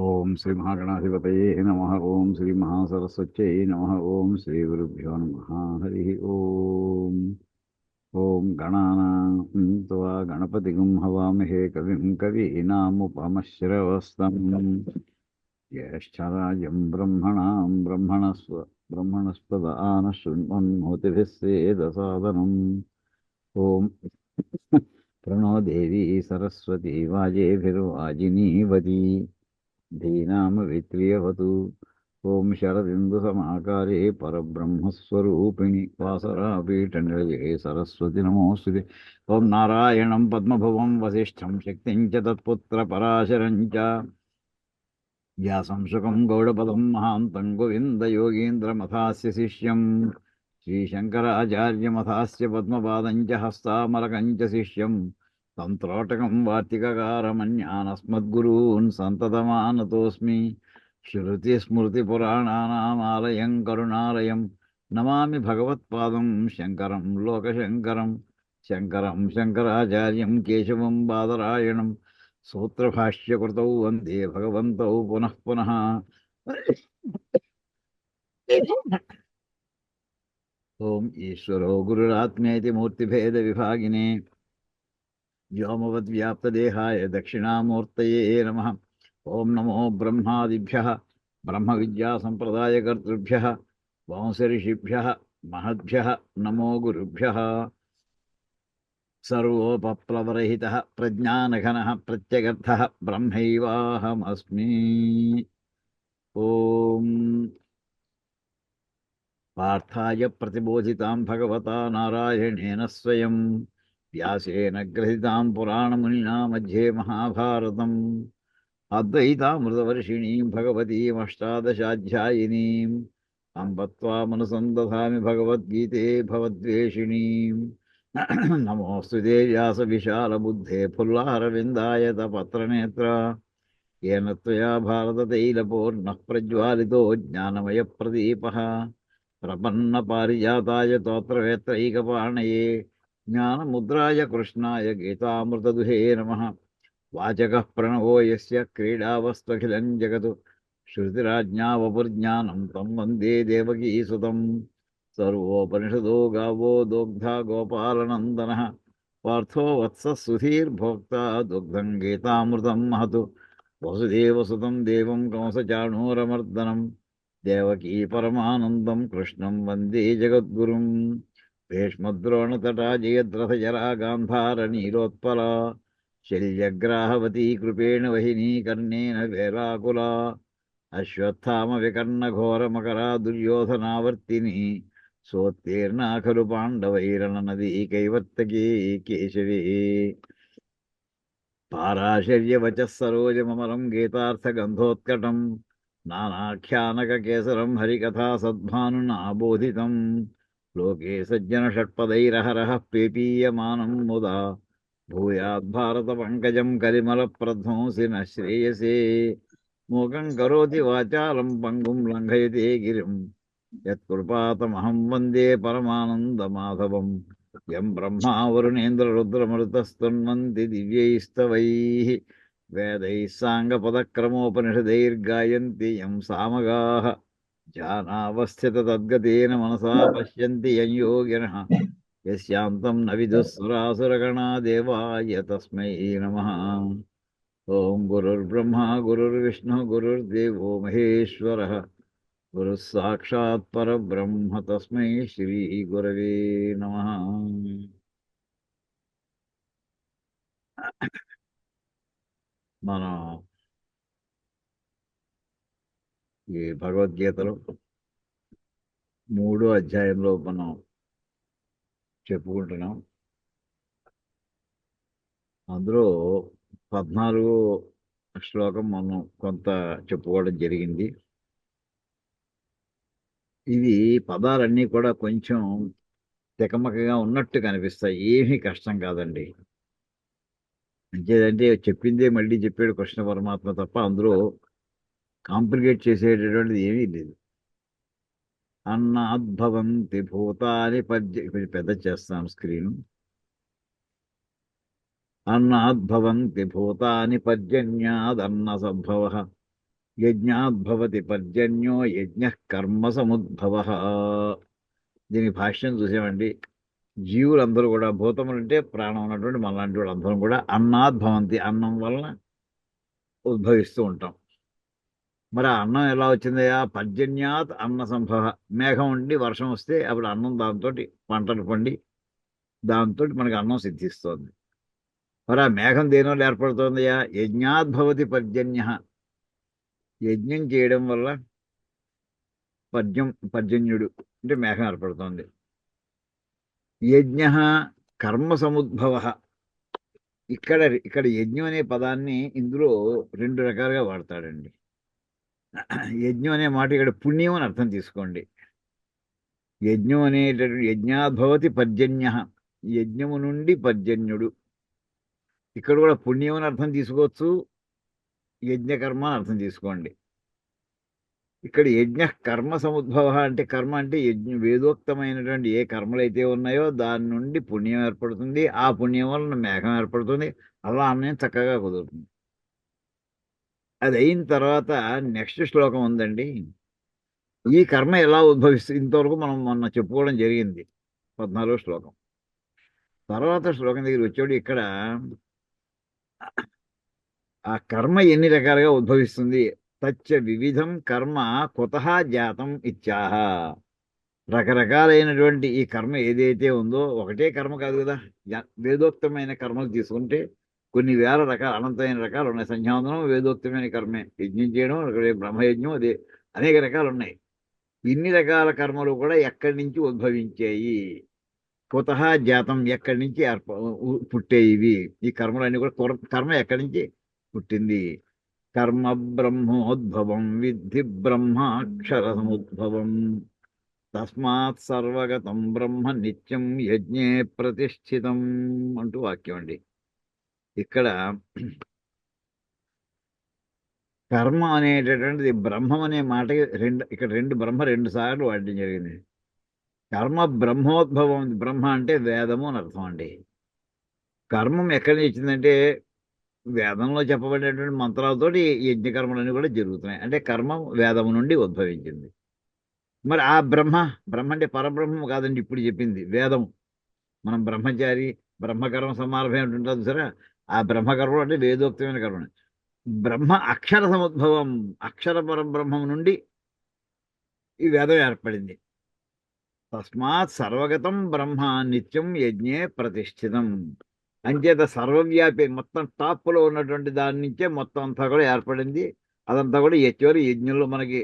ఓం శ్రీ మహాగణాధిపతయే నమ. ఓం శ్రీ మహాసరస్వత్యై నమ. ఓం శ్రీ గురుభ్యో నమ. హరి ఓం. ఓం గణానాం త్వా గణపతిగుం హవామహే కవిం కవీనాముపమశ్రవస్తం జ్యేష్ఠరాజం బ్రహ్మణస్పద ఆనశృణ్వన్మోతిభిः సేదసాదనం. ఓం ప్రణో దేవీ సరస్వతీ వాజేభిర్వాజినీవతి ధీనామవిత్రియవతు. ఓం శరదిందుసమాకారే పరబ్రహ్మస్వరూపిణి వాసరాపీఠనిలయే సరస్వతి నమోస్తుతే. ఓం నారాయణం పద్మభువం వసిష్ఠం శక్తిం చ తత్పుత్రపరాశరం చ వ్యాసం శుకం గౌడపదం మహాంతం గోవిందయోగీంద్రమథాస్య శిష్యం శ్రీశంకరాచార్యమథాస్య పద్మపాదం చ హస్తామలకం చ శిష్యం తం త్రోటకం వార్తికకారమన్యానస్మద్గురూన్ సంతతమానతోస్మి. శృతిస్మృతిపురాణానామాలయం కరుణాలయం నమామి భగవత్పాదం శంకరం లోకశంకరం. శంకరం శంకరాచార్యం కేశవం బాదరాయణం సూత్రభాష్యకృతౌ వందే భగవంతౌ పునః పునః. ఓం ఈశ్వరో గురురాత్మేతి మూర్తిభేద విభాగినే వ్యోమవద్వ్యాప్తదేహాయ దక్షిణామూర్తయే నమః. ఓం నమో బ్రహ్మాదిభ్యః బ్రహ్మ విద్యా సంప్రదాయకర్తృభ్యః వంశఋషిభ్యః మహద్భ్యః నమో గురుభ్యః. సర్వోపప్లవరహితః ప్రజ్ఞానఘనః ప్రత్యగర్థః బ్రహ్మైవాహమస్మి. ఓం పార్థాయ ప్రతిబోధితాం భగవతా నారాయణేన స్వయం వ్యాసేన గ్రథితాం పురాణమునినా మధ్యే మహాభారతం అద్వైతామృతవర్షిణీం భగవతీమష్టాదశాధ్యాయినీం అంబ త్వామనుసందధామి భగవద్గీతే భవద్వేషిణీం. నమోऽस्तुते వ్యాసవిశాలబుద్ధే ఫుల్లారవిందాయతపత్రనేత్ర येन त्वया भारततैलपूर्णः प्रज्वालितो ज्ञानमयप्रदीपः प्रपन्नपारिजाताय तोत्रवेत्रैकपाणये ज्ञानमुद्राय कृष्णाय गीतामृतदुहे नमः. वाचकः प्रणवो यस्य क्रीडावस्त्वखिलं जगत् श्रुतिराज्ञावपुर्ज्ञानं तं वन्दे देवकीसुतं. सर्वोपनिषदो गावो दोग्धा गोपालनन्दनः पार्थो वत्सः सुधीर्भोक्ता दुग्धं गीतामृतं महत्. वसुदेवसुतं देवं कंसचाणूरमर्दनं देवकी परमानन्दं कृष्णं वन्दे जगद्गुरुं. भीष्मद्रोणतटा जयद्रथजरा गान्धारनीलोत्पला शल्यग्राहवती कृपेण वहिनी कर्णेन वेलाकुला अश्वत्थामविकर्णघोरमकरा दुर्योधनावर्तिनी सोत्तीर्णा खलु पाण्डवैरणनदी कैवर्तकी केशवी. पाराशर्यवचः सरोजममलं गीतार्थगन्धोत्कटं नानाख्यानककेसरं हरिकथा सद्भानुना बोधितं. लोके सज्जनषट्पदैरहरः पेपीयमानं मुदा भूयाद्भारतपङ्कजं कलिमलप्रध्वंसि न श्रेयसे. मूकं करोति वाचालं पङ्गुं लङ्घयते गिरिं यत्कृपातमहं वन्दे परमानन्दमाधवम्. यं ब्रह्मा वरुणेन्द्ररुद्रमरुतस्तुन्वन्ति दिव्यैस्तवैः वेदैः साङ्गपदक्रमोपनिषदैर्गायन्ति यं सामगाः ध्यानावस्थिततद्गतेन मनसा पश्यन्ति यं योगिनः यस्यान्तं न विदुःसुरासुरगणा देवाय तस्मै नमः. ॐ गुरुर्ब्रह्मा गुरुर्विष्णुः गुरुर्देवो महेश्वरः गुरुः साक्षात् परब्रह्म तस्मै श्री गुरवे नमः. మనం ఈ భగవద్గీతలో 3వ అధ్యాయంలో మనం చెప్పుకుంటున్నాం. అందులో 14వ శ్లోకం మనం కొంత చెప్పుకోవడం జరిగింది. ఇవి పదాలన్నీ కూడా కొంచెం తికమకగా ఉన్నట్టు కనిపిస్తాయి. ఏమీ కష్టం కాదండి. అంతేదంటే చెప్పిందే మళ్ళీ చెప్పాడు కృష్ణ పరమాత్మ తప్ప అందులో కాంప్లికేట్ చేసేటటువంటిది ఏమీ లేదు. అన్నాద్భవంతి భూతాని కొంచెం పెద్ద చేస్తాను స్క్రీను. అన్నాద్భవంతి భూతాని పర్జన్యాదన్న సంభవ యజ్ఞాద్భవతి పర్జన్యో యజ్ఞ కర్మ సముద్భవ. దీని భాష్యం చూసామండి. జీవులందరూ కూడా, భూతములు అంటే ప్రాణం ఉన్నటువంటి మనలాంటి వాళ్ళందరం కూడా అన్నాద్భవంతి, అన్నం వలన ఉద్భవిస్తూ ఉంటాం. మరి ఆ అన్నం ఎలా వచ్చిందయా? పర్జన్యాత్ అన్న సంభవ. మేఘం ఉండి వర్షం వస్తే అప్పుడు అన్నం దాంతో పంటలు పండి దాంతో మనకి అన్నం సిద్ధిస్తోంది. మరి ఆ మేఘం దేనివల్ల ఏర్పడుతోందయ్యా? యజ్ఞాద్భవతి పర్జన్య. యజ్ఞం చేయడం వల్ల పర్జన్యుడు అంటే మేఘం ఏర్పడుతోంది. యజ్ఞ కర్మ సముద్భవ. ఇక్కడ ఇక్కడ యజ్ఞం అనే పదాన్ని ఇందులో రెండు రకాలుగా వాడతాడండి. యజ్ఞం అనే మాట ఇక్కడ పుణ్యం అని అర్థం తీసుకోండి. యజ్ఞం అనేటటువంటి యజ్ఞాద్భవతి పర్జన్య, యజ్ఞము నుండి పర్జన్యుడు. ఇక్కడ కూడా పుణ్యం అని అర్థం తీసుకోవచ్చు, యజ్ఞకర్మ అని అర్థం తీసుకోండి. ఇక్కడ యజ్ఞ కర్మ సముద్భవ అంటే, కర్మ అంటే వేదోక్తమైనటువంటి ఏ కర్మలైతే ఉన్నాయో దాని నుండి పుణ్యం ఏర్పడుతుంది. ఆ పుణ్యం వలన మేఘం ఏర్పడుతుంది. అలా అన్నం చక్కగా కుదురుతుంది. అది అయిన తర్వాత నెక్స్ట్ శ్లోకం ఉందండి. ఈ కర్మ ఎలా ఉద్భవిస్తుంది? ఇంతవరకు మనం మొన్న చెప్పుకోవడం జరిగింది, 14వ శ్లోకం. తర్వాత శ్లోకం దగ్గర వచ్చాడు. ఇక్కడ ఆ కర్మ ఎన్ని రకాలుగా ఉద్భవిస్తుంది? తచ్చ వివిధం కర్మ కుతః జాతం ఇత్యాహ. రకరకాలైనటువంటి ఈ కర్మ ఏదైతే ఉందో, ఒకటే కర్మ కాదు కదా. వేదోక్తమైన కర్మలు తీసుకుంటే కొన్ని వేల రకాల, అనంతమైన రకాలు ఉన్నాయి. సంధ్యావందనం వేదోక్తమైన కర్మే. యజ్ఞం చేయడం, బ్రహ్మయజ్ఞం, అదే అనేక రకాలు ఉన్నాయి. ఇన్ని రకాల కర్మలు కూడా ఎక్కడి నుంచి ఉద్భవించాయి? కుతః జాతం, ఎక్కడి నుంచి పుట్టాయి ఇవి? ఈ కర్మలన్నీ కూడా కర్మ ఎక్కడి నుంచి పుట్టింది? కర్మ బ్రహ్మోద్భవం విద్ధి బ్రహ్మాక్షర సముద్భవం. తస్మాత్ సర్వగతం బ్రహ్మ నిత్యం యజ్ఞే ప్రతిష్ఠితం అంటూ వాక్యం అండి. ఇక్కడ కర్మ అనేటటువంటిది బ్రహ్మం అనే మాట ఇక్కడ బ్రహ్మ రెండు సార్లు వాడడం జరిగింది. కర్మ బ్రహ్మోద్భవం. బ్రహ్మ అంటే వేదము అని అర్థం అండి. కర్మం ఎక్కడి నుంచి ఇచ్చిందంటే, వేదంలో చెప్పబడినటువంటి మంత్రాలతోటి యజ్ఞకర్మలన్నీ కూడా జరుగుతున్నాయి. అంటే కర్మ వేదము నుండి ఉద్భవించింది. మరి ఆ బ్రహ్మ అంటే పరబ్రహ్మం కాదండి, ఇప్పుడు చెప్పింది వేదం. మనం బ్రహ్మచారి బ్రహ్మకర్మ సమారభం ఉంటుంది సరే, ఆ బ్రహ్మకర్మ అంటే వేదోక్తమైన కర్మ. బ్రహ్మ అక్షర సముద్భవం. అక్షర పరబ్రహ్మం నుండి ఈ వేదం ఏర్పడింది. తస్మాత్ సర్వగతం బ్రహ్మ నిత్యం యజ్ఞే ప్రతిష్ఠితం. అంచేత సర్వవ్యాపి, మొత్తం టాప్లో ఉన్నటువంటి దాని నుంచే మొత్తం అంతా కూడా ఏర్పడింది. అదంతా కూడా చివరి యజ్ఞంలో మనకి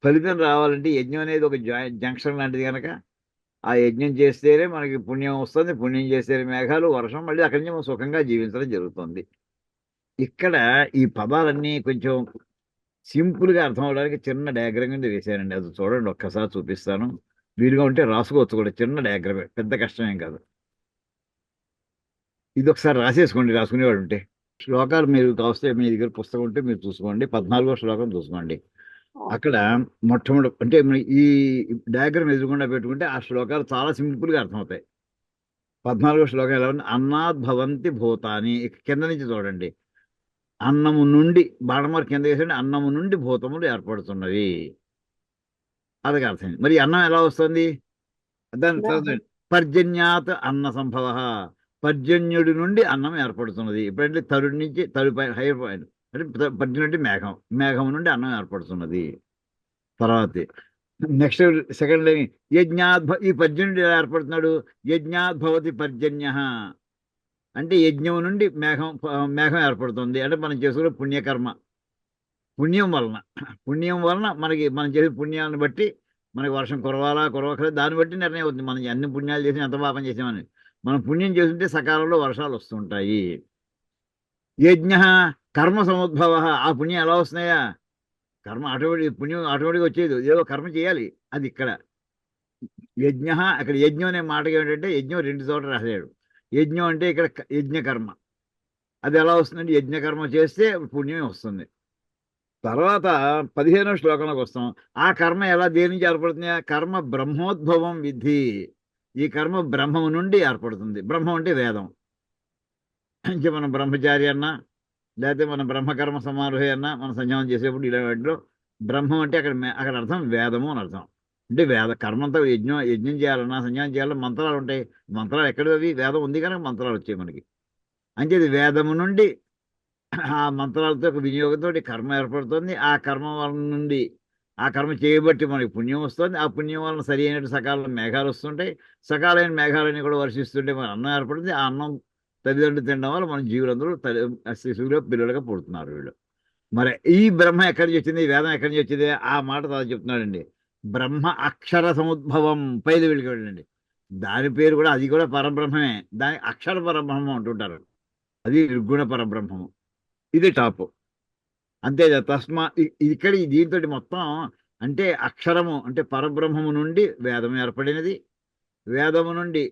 ఫలితం రావాలంటే, యజ్ఞం అనేది ఒక జంక్షన్ లాంటిది కనుక, ఆ యజ్ఞం చేస్తేనే మనకి పుణ్యం వస్తుంది. పుణ్యం చేస్తేనే మేఘాలు, వర్షం, మళ్ళీ అక్కడి నుంచి మనం సుఖంగా జీవించడం జరుగుతుంది. ఇక్కడ ఈ పదాలన్నీ కొంచెం సింపుల్గా అర్థం అవడానికి చిన్న డయాగ్రామ్ కింద వేశానండి. అది చూడండి, ఒక్కసారి చూపిస్తాను. వీలుగా ఉంటే రాసుకోవచ్చు కూడా. చిన్న డయాగ్రామే, పెద్ద కష్టమేం కాదు. ఇది ఒకసారి రాసేసుకోండి, రాసుకునేవాడు ఉంటే. శ్లోకాలు మీరు కావస్తే మీ దగ్గర పుస్తకం ఉంటే మీరు చూసుకోండి. 14వ శ్లోకం చూసుకోండి. అక్కడ మొట్టమొదటి అంటే ఈ డయాగ్రామ్ ఎదురుకుండా పెట్టుకుంటే ఆ శ్లోకాలు చాలా సింపుల్గా అర్థమవుతాయి. 14వ శ్లోకం ఎలా ఉంది? అన్నాద్ భవంతి భూతాని. కింద నుంచి చూడండి. అన్నము నుండి, బాణమర్ కింద వేసండి, అన్నము నుండి భూతములు ఏర్పడుతున్నవి. అదొక అర్థం. మరి అన్నం ఎలా వస్తుంది? దాని తర్వాత పర్జన్యాత్ అన్న సంభవ. పర్జన్యుడి నుండి అన్నం ఏర్పడుతున్నది. ఇప్పుడంటే తరుడి నుంచి, తరు హైయర్ పాయింట్ అంటే పర్జన్యుడు అంటే మేఘం. మేఘం నుండి అన్నం ఏర్పడుతున్నది. తర్వాత నెక్స్ట్ సెకండ్ లైన్, ఈ పర్జన్యుడు ఎలా ఏర్పడుతున్నాడు? యజ్ఞాద్భవతి పర్జన్య అంటే యజ్ఞం నుండి మేఘం ఏర్పడుతుంది. అంటే మనం చేసుకునే పుణ్యకర్మ, పుణ్యం వలన మనం చేసే పుణ్యాన్ని బట్టి మనకి వర్షం కురవాలా కురవకలేదు దాన్ని బట్టి నిర్ణయం అవుతుంది. మనం అన్ని పుణ్యాలు చేసి ఎంత పాపం చేసామని. మనం పుణ్యం చేస్తుంటే సకాలంలో వర్షాలు వస్తుంటాయి. యజ్ఞ కర్మ సముద్భవ. ఆ పుణ్యం ఎలా వస్తున్నాయా? కర్మ ఆటోమేటిక్, పుణ్యం ఆటోమేటిక్గా వచ్చేది, ఏదో కర్మ చేయాలి. అది ఇక్కడ యజ్ఞ. అక్కడ యజ్ఞం అనే మాటకి ఏమిటంటే, యజ్ఞం రెండు చోట్ల రాశాడు. యజ్ఞం అంటే ఇక్కడ యజ్ఞకర్మ. అది ఎలా వస్తుందంటే, యజ్ఞకర్మ చేస్తే పుణ్యం వస్తుంది. తర్వాత 15వ శ్లోకంలోకి వస్తాం. ఆ కర్మ ఎలా, దేని నుంచి ఏర్పడుతుంది? కర్మ బ్రహ్మోద్భవం విద్ధి. ఈ కర్మ బ్రహ్మం నుండి ఏర్పడుతుంది. బ్రహ్మం అంటే వేదం. మనం బ్రహ్మచారి అన్నా, లేకపోతే మన బ్రహ్మకర్మ సమారోహి అన్న మన సంధ్యానం చేసేప్పుడు ఇలా వాటిలో బ్రహ్మం అంటే అక్కడ అర్థం వేదము అని అర్థం. అంటే వేద కర్మంతా యజ్ఞం చేయాలన్నా సంధ్యానం చేయాలన్నా మంత్రాలు ఉంటాయి. మంత్రాలు ఎక్కడవి? వేదం ఉంది కనుక మంత్రాలు వచ్చాయి మనకి. అంచేది వేదము నుండి ఆ మంత్రాలతో ఒక వినియోగంతో కర్మ ఏర్పడుతుంది. ఆ కర్మ వలన నుండి ఆ కర్మ చేయబట్టి మనకి పుణ్యం వస్తుంది. ఆ పుణ్యం వలన సరి అయినట్టు సకాలంలో మేఘాలు వస్తుంటాయి. సకాలైన మేఘాలన్నీ కూడా వర్షిస్తుంటే మన అన్నం ఏర్పడుతుంది. ఆ అన్నం తల్లిదండ్రులు తినడం వల్ల మన జీవులందరూ శిశువులో పిల్లలుగా పుడుతున్నారు వీళ్ళు. మరి ఈ బ్రహ్మ ఎక్కడి నుంచి వచ్చింది? ఈ వేదం ఎక్కడి నుంచి వచ్చింది? ఆ మాట తాను చెప్తున్నాడండి. బ్రహ్మ అక్షర సముద్భవం. పైది వీళ్ళకి వెళ్ళండి. దాని పేరు కూడా, అది కూడా పరబ్రహ్మమే. దాని అక్షర పరబ్రహ్మం అంటుంటారు. అది నిర్గుణ పరబ్రహ్మము. ఇది టాప్. అంతే కదా. ఇక్కడ దీంతో మొత్తం అంటే అక్షరము అంటే పరబ్రహ్మము నుండి వేదం ఏర్పడినది. వేదము నుండి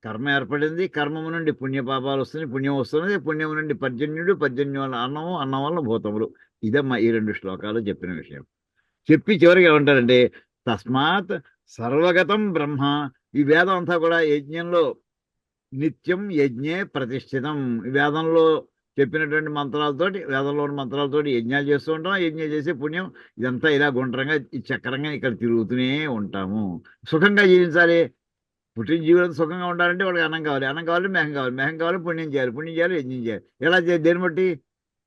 కర్మ ఏర్పడింది. కర్మము నుండి పుణ్యపాపాలు వస్తుంది. పుణ్యం వస్తున్నది. పుణ్యము నుండి పర్జన్యుడు. పర్జన్యం వల్ల అన్నము. అన్నం వల్ల భూతములు. ఇదమ్మా ఈ 2 శ్లోకాలు చెప్పిన విషయం. చెప్పి చివరికి ఏమంటారంటే తస్మాత్ సర్వగతం బ్రహ్మ. ఈ వేదం అంతా కూడా యజ్ఞంలో నిత్యం యజ్ఞే ప్రతిష్ఠితం. ఈ వేదంలో చెప్పినటువంటి మంత్రాలతోటి, వేదంలోని మంత్రాలతోటి యజ్ఞాలు చేస్తూ ఉంటాం. యజ్ఞం చేసే పుణ్యం ఇదంతా ఇలా గుండ్రంగా ఈ చక్రంగా ఇక్కడ తిరుగుతూనే ఉంటాము. సుఖంగా జీవించాలి. పుట్టిన జీవులంతా సుఖంగా ఉండాలంటే వాళ్ళకి అన్నం కావాలి. అన్నం కావాలి, మేహం కావాలి. మేహం కావాలి, పుణ్యం చేయాలి. పుణ్యం చేయాలి, యజ్ఞం చేయాలి. ఎలా చేయాలి? దేని బట్టి?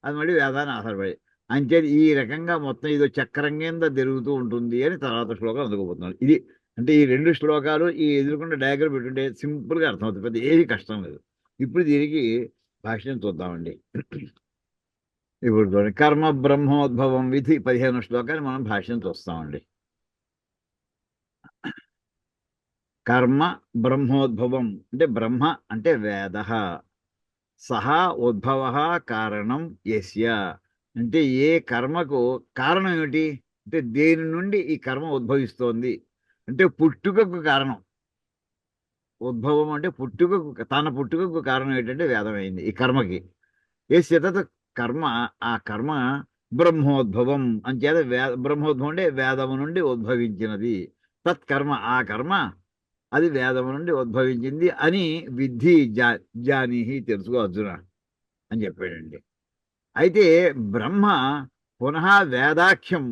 అది మళ్ళీ వేదాన్ని ఆధారపడి. అంచేది ఈ రకంగా మొత్తం ఇదో చక్రం కింద తిరుగుతూ ఉంటుంది అని తర్వాత శ్లోకాలు అందుకోబోతున్నాడు. ఇది అంటే ఈ 2 శ్లోకాలు ఈ ఎదురుకుండా డయాగ్రామ్ పెట్టుంటే సింపుల్గా అర్థమవుతుంది. పెద్ద ఏది కష్టం లేదు. ఇప్పుడు దీనికి భాష్యం చూద్దామండి. ఇప్పుడు చూడండి. కర్మ బ్రహ్మోద్భవం విధి 15 శ్లోకాన్ని మనం భాష్యం చూస్తామండి. కర్మ బ్రహ్మోద్భవం అంటే బ్రహ్మ అంటే వేద. సహా ఉద్భవ కారణం యస్య. అంటే ఏ కర్మకు కారణం ఏమిటి? అంటే దేని నుండి ఈ కర్మ ఉద్భవిస్తోంది? అంటే పుట్టుకకు కారణం. ఉద్భవం అంటే పుట్టుకకు, తన పుట్టుకకు కారణం ఏంటంటే వేదమైంది ఈ కర్మకి. యస్య తత్ కర్మ. ఆ కర్మ బ్రహ్మోద్భవం అంచేత బ్రహ్మోద్భవం అంటే వేదము నుండి ఉద్భవించినది. తత్కర్మ ఆ కర్మ అది వేదము నుండి ఉద్భవించింది అని విద్ధి జానీహి తెలుసుకో అర్జున అని చెప్పాడండి. అయితే బ్రహ్మ పునః వేదాఖ్యం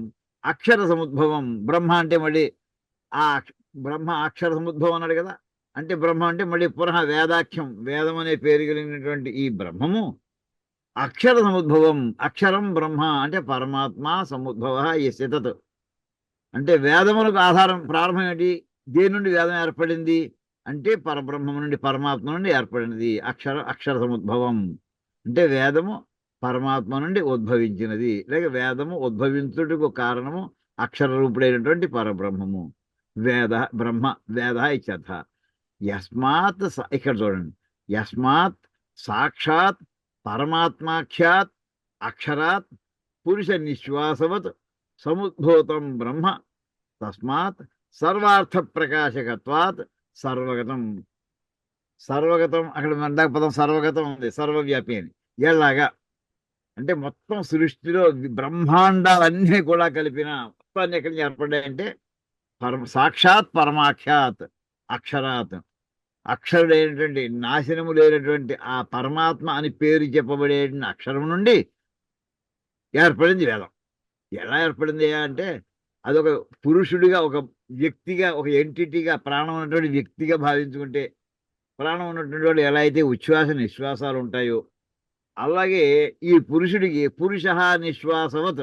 అక్షర సముద్భవం. బ్రహ్మ అంటే మళ్ళీ ఆ బ్రహ్మ అక్షర సముద్భవం అన్నాడు కదా. అంటే బ్రహ్మ అంటే మళ్ళీ పునః వేదాఖ్యం, వేదం అనే పేరు కలిగినటువంటి ఈ బ్రహ్మము అక్షర సముద్భవం. అక్షరం బ్రహ్మ అంటే పరమాత్మ సముద్భవ యస్య తత్. అంటే వేదములకు ఆధారం ప్రారంభం ఏంటి? దేని నుండి వేదం ఏర్పడింది అంటే పరబ్రహ్మం నుండి, పరమాత్మ నుండి ఏర్పడినది. అక్షర సముద్భవం అంటే వేదము పరమాత్మ నుండి ఉద్భవించినది. లేక వేదము ఉద్భవించుటకు కారణము అక్షర రూపుడైనటువంటి పరబ్రహ్మము. వేద బ్రహ్మ వేద ఇత్యర్థ. యస్మాత్ ఇక్కడ చూడండి. యస్మాత్ సాక్షాత్ పరమాత్మాఖ్యాత్ అక్షరాత్ పురుష నిశ్వాసవత్ సముద్భూతం బ్రహ్మ తస్మాత్ సర్వార్థ ప్రకాశకత్వాత్ సర్వగతం. సర్వగతం అక్కడ ఇందాక పదం సర్వగతం ఉంది, సర్వవ్యాపి అని. ఎలాగా అంటే మొత్తం సృష్టిలో బ్రహ్మాండాలన్నీ కూడా కలిపిన మొత్తాన్ని ఎక్కడి నుంచి ఏర్పడ్డాయంటే సాక్షాత్ పరమాఖ్యాత్ అక్షరాత్. అక్షరుడైనటువంటి నాశనము లేనటువంటి ఆ పరమాత్మ అని పేరు చెప్పబడే అక్షరం నుండి ఏర్పడింది వేదం. ఎలా ఏర్పడింది అంటే అదొక పురుషుడిగా, ఒక వ్యక్తిగా, ఒక ఎంటిటీగా, ప్రాణం ఉన్నటువంటి వ్యక్తిగా భావించుకుంటే, ప్రాణం ఉన్నటువంటి వాడు ఎలా అయితే ఉచ్ఛ్వాస నిశ్వాసాలు ఉంటాయో అలాగే ఈ పురుషుడికి పురుష నిశ్వాసవత్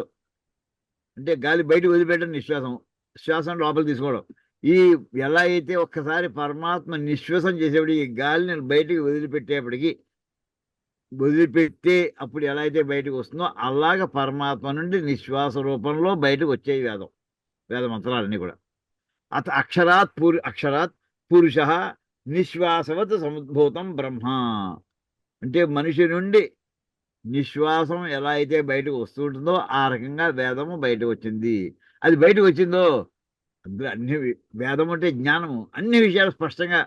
అంటే గాలి బయటకు వదిలిపెట్టడం నిశ్వాసం, శ్వాసం లోపల తీసుకోవడం. ఈ ఎలా అయితే ఒక్కసారి పరమాత్మ నిశ్వాసం చేసేప్పుడు ఈ గాలిని బయటికి వదిలిపెడితే అప్పుడు ఎలా అయితే బయటకు వస్తుందో అలాగ పరమాత్మ నుండి నిశ్వాస రూపంలో బయటకు వచ్చేవి వేద మంత్రాలన్నీ కూడా. అక్షరాత్ పురుష నిశ్వాసవత్ సముద్భూతం బ్రహ్మ. అంటే మనిషి నుండి నిశ్వాసం ఎలా అయితే బయటకు వస్తూ ఉంటుందో ఆ రకంగా వేదము బయటకు వచ్చింది. అది బయటకు వచ్చిందో అందులో అన్ని వేదం అంటే జ్ఞానము, అన్ని విషయాలు స్పష్టంగా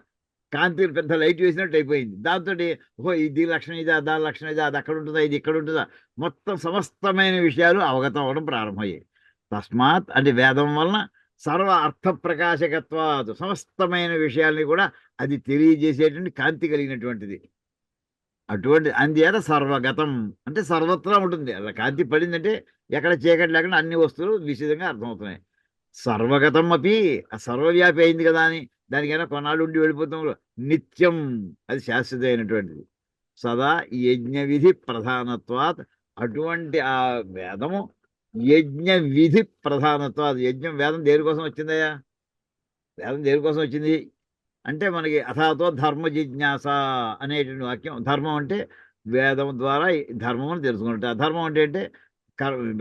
కాంతి పెద్ద లైట్ వేసినట్టు అయిపోయింది. దాంతో ఓహో ఇది లక్షణం ఇదా, దాని లక్షణం ఇదా, అది అక్కడ ఉంటుందా, ఇది ఇక్కడ ఉంటుందా, మొత్తం సమస్తమైన విషయాలు అవగతం అవ్వడం ప్రారంభమయ్యాయి. తస్మాత్ అంటే వేదం వలన సర్వ అర్థ ప్రకాశకత్వాదు సమస్తమైన విషయాల్ని కూడా అది తెలియజేసేటువంటి కాంతి కలిగినటువంటిది. అటువంటి అందుచేత సర్వగతం అంటే సర్వత్రా ఉంటుంది. అలా కాంతి పడిందంటే ఎక్కడ చీకటి లేకుండా అన్ని వస్తువులు విశదంగా అర్థమవుతున్నాయి. సర్వగతం అపి సర్వవ్యాపి అయింది కదా అని దానికైనా కొన్నాళ్ళు ఉండి వెళ్ళిపోతాం. నిత్యం అది శాశ్వతమైనటువంటిది. సదా యజ్ఞ విధి ప్రధానత్వాత్ అటువంటి ఆ వేదము యజ్ఞ విధి ప్రధానత్వాత్ యజ్ఞం వేదం దేనికోసం వచ్చిందయ్యా? వేదం దేనికోసం వచ్చింది అంటే మనకి అథాతో ధర్మ జిజ్ఞాస అనేటువంటి వాక్యం. ధర్మం అంటే వేదం ద్వారా ధర్మం అని తెలుసుకుంటా. ధర్మం అంటే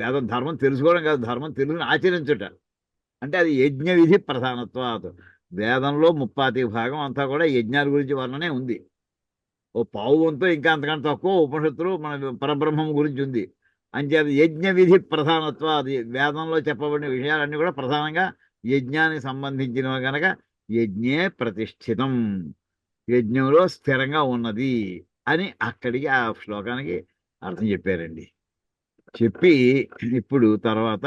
వేదం ధర్మం తెలుసుకోవడం కాదు, ధర్మం తెలుగుని ఆచరించుట. అంటే అది యజ్ఞ విధి ప్రధానత్వాత్. వేదంలో ముప్పాతిక భాగం అంతా కూడా యజ్ఞాల గురించి వర్ణనే ఉంది. ఓ పావు వంతు ఇంకా అంతకంటే తక్కువ ఉపనిషత్తులు మన పరబ్రహ్మం గురించి ఉంది. అంచేది యజ్ఞ విధి ప్రధానత్వ అది వేదంలో చెప్పబడిన విషయాలన్నీ కూడా ప్రధానంగా యజ్ఞానికి సంబంధించినవి కనుక యజ్ఞే ప్రతిష్ఠితం, యజ్ఞంలో స్థిరంగా ఉన్నది అని అక్కడికి ఆ శ్లోకానికి అర్థం చెప్పారండి. చెప్పి ఇప్పుడు తర్వాత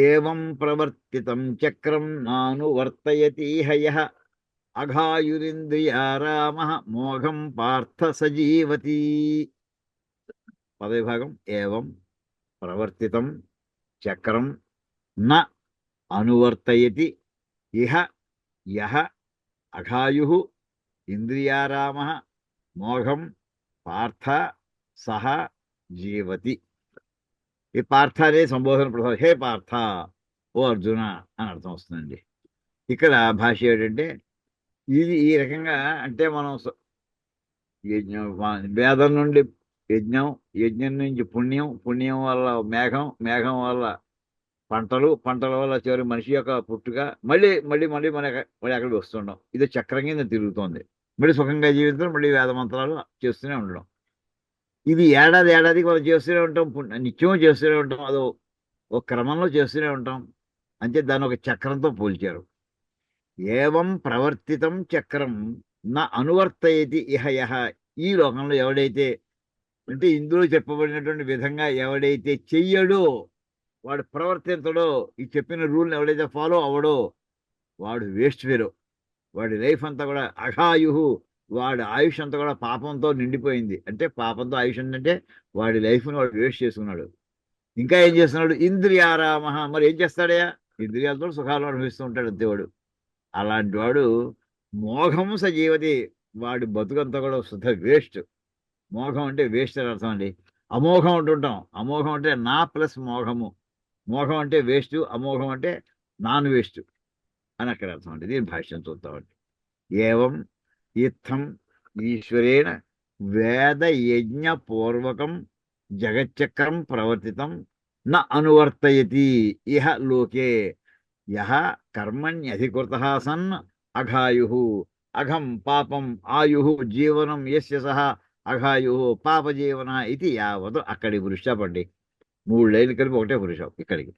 ఏవం ప్రవర్తితం చక్రం నానువర్తయతి హయః అఘాయురింద్రియారామ మోఘం పార్థ సజీవతి. పదవి భాగం ఏవం ప్రవర్తితం చక్రం న అనువర్తయతి ఇహ యః అఘాయు ఇంద్రియారామ మోఘం పార్థ సహ జీవతి. ఈ పార్థ అనే సంబోధన ప్రధానం. హే పార్థ, ఓ అర్జున అని అర్థం వస్తుందండి. ఇక్కడ భాష ఏంటంటే ఇది ఈ రకంగా అంటే మనం యజ్ఞం వేదం నుండి యజ్ఞం, యజ్ఞం నుంచి పుణ్యం, పుణ్యం వల్ల మేఘం, మేఘం వల్ల పంటలు, పంటల వల్ల చివరి మనిషి యొక్క పుట్టుక, మళ్ళీ మళ్ళీ మళ్ళీ మళ్ళీ అక్కడికి వస్తుండం. ఇది చక్రం కింద తిరుగుతోంది. మళ్ళీ సుఖంగా జీవితం, మళ్ళీ వేద మంత్రాలు చేస్తూనే ఉండడం. ఇది ఏడాది ఏడాదికి మనం చేస్తూనే ఉంటాం, నిత్యం చేస్తూనే ఉంటాం. అదో ఒక క్రమంలో చేస్తూనే ఉంటాం. అంటే దాన్ని ఒక చక్రంతో పోల్చారు. ఏవం ప్రవర్తితం చక్రం నా అనువర్తయతి ఇహ యః. ఈ లోకంలో ఎవడైతే అంటే ఇందులో చెప్పబడినటువంటి విధంగా ఎవడైతే చెయ్యడో, వాడు ప్రవర్తించడో, ఈ చెప్పిన రూల్ని ఎవడైతే ఫాలో అవ్వడో వాడు వేస్ట్ ఫెలో. వాడి లైఫ్ అంతా కూడా అఘాయు, వాడి ఆయుష్ అంతా కూడా పాపంతో నిండిపోయింది. అంటే పాపంతో ఆయుష్ అంటే వాడి లైఫ్ని వాడు వేస్ట్ చేసుకున్నాడు. ఇంకా ఏం చేస్తున్నాడు? ఇంద్రియారామ. మరి ఏం చేస్తాడయా? ఇంద్రియాలతో సుఖాలు అనుభవిస్తూ ఉంటాడు అంతేవాడు. అలాంటి వాడు మోఘం సజీవతి, వాడి బతుకంతా కూడా శుద్ధ వేస్ట్. మోఘం అంటే వేస్ట్ అని అర్థం అండి. అమోఘం అంటుంటాం. అమోఘం అంటే నా ప్లస్ మోఘము. మోఘం అంటే వేస్ట్, అమోఘం అంటే నాన్ వేస్ట్ అని అక్కడ అర్థం అండి. దీని భాష్యం చూద్దామండి. ఏవం ఇత్థం ఈశ్వరేణ వేద యజ్ఞ పూర్వకం జగచ్చక్రం ప్రవర్తితం న అనువర్తయతి ఇహ లోకే యః కర్మణ్యధికృతః సన్ అఘాయు. అఘం పాపం ఆయుః జీవనం యస్య సహ అఘాయు పాపజీవన ఇది యావత్. అక్కడి వృషపండి. 3 లైన్లు కలిపి ఒకటే వృషం ఇక్కడికి.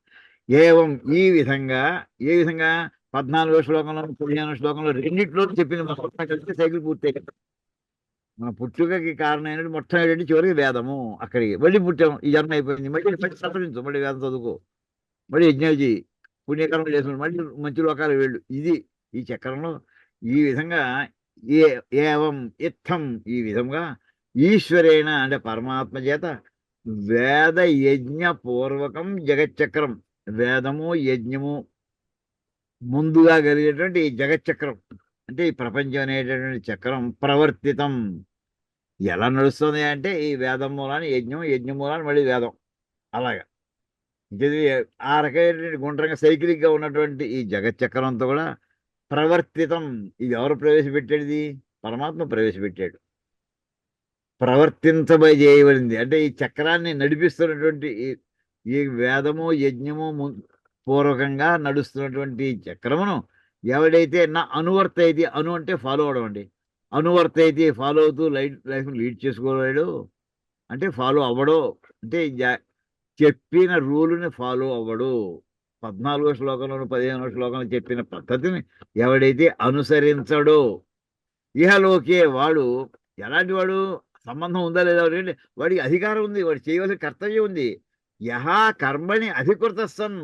ఏవం ఈ విధంగా, ఏ విధంగా 14వ శ్లోకంలో 15వ శ్లోకంలో రెండిట్లో చెప్పింది మొత్తం కలిసి సైకిల్ పూర్తి. మన పుట్టుకకి కారణమైన మొత్తం ఏంటంటే చివరికి వేదము. అక్కడికి మళ్ళీ పుట్టాం, ఈ జన్మ అయిపోయింది, మళ్ళీ మళ్ళీ సఫరించు, మళ్ళీ వేదం చదువుకో, మళ్ళీ యజ్ఞాలు చేయి, పుణ్యకర్మలు చేసుకుని మళ్ళీ మంచి లోకాలు వెళ్ళు. ఇది ఈ చక్రంలో ఈ విధంగా ఏ ఏవం ఇత్థం ఈ విధంగా ఈశ్వరేణ అంటే పరమాత్మ చేత వేద యజ్ఞ పూర్వకం జగచ్చక్రం, వేదము యజ్ఞము ముందుగా కలిగేటువంటి ఈ జగచ్చక్రం అంటే ఈ ప్రపంచం అనేటటువంటి చక్రం ప్రవర్తితం ఎలా నడుస్తుంది అంటే ఈ వేదం మూలాన్ని యజ్ఞం, యజ్ఞం మూలాన్ని మళ్ళీ వేదం, అలాగా ఇది ఆ రకమైనటువంటి గుండ్రంగా సైకిలిక్గా ఉన్నటువంటి ఈ జగచ్చక్రంతో కూడా ప్రవర్తితం. ఇది ఎవరు ప్రవేశపెట్టాడు? ఇది పరమాత్మ ప్రవేశపెట్టాడు. చేయబడింది అంటే ఈ చక్రాన్ని నడిపిస్తున్నటువంటి ఈ వేదము యజ్ఞము పూర్వకంగా నడుస్తున్నటువంటి చక్రమును ఎవడైతే నా అనువర్తయితే, అను అంటే ఫాలో అవడం అండి. అనువర్తయితే ఫాలో అవుతూ లైఫ్ లీడ్ చేసుకోలేడు అంటే ఫాలో అవ్వడు అంటే చెప్పిన రూలుని ఫాలో అవ్వడు. 14వ శ్లోకంలోను 15వ శ్లోకంలో చెప్పిన పద్ధతిని ఎవడైతే అనుసరించడో ఇహలోకే వాడు ఎలాంటి వాడు? సంబంధం ఉందా లేదా వాడికి అధికారం ఉంది, వాడు చేయవలసిన కర్తవ్యం ఉంది. యహా కర్మని అధికృత సన్,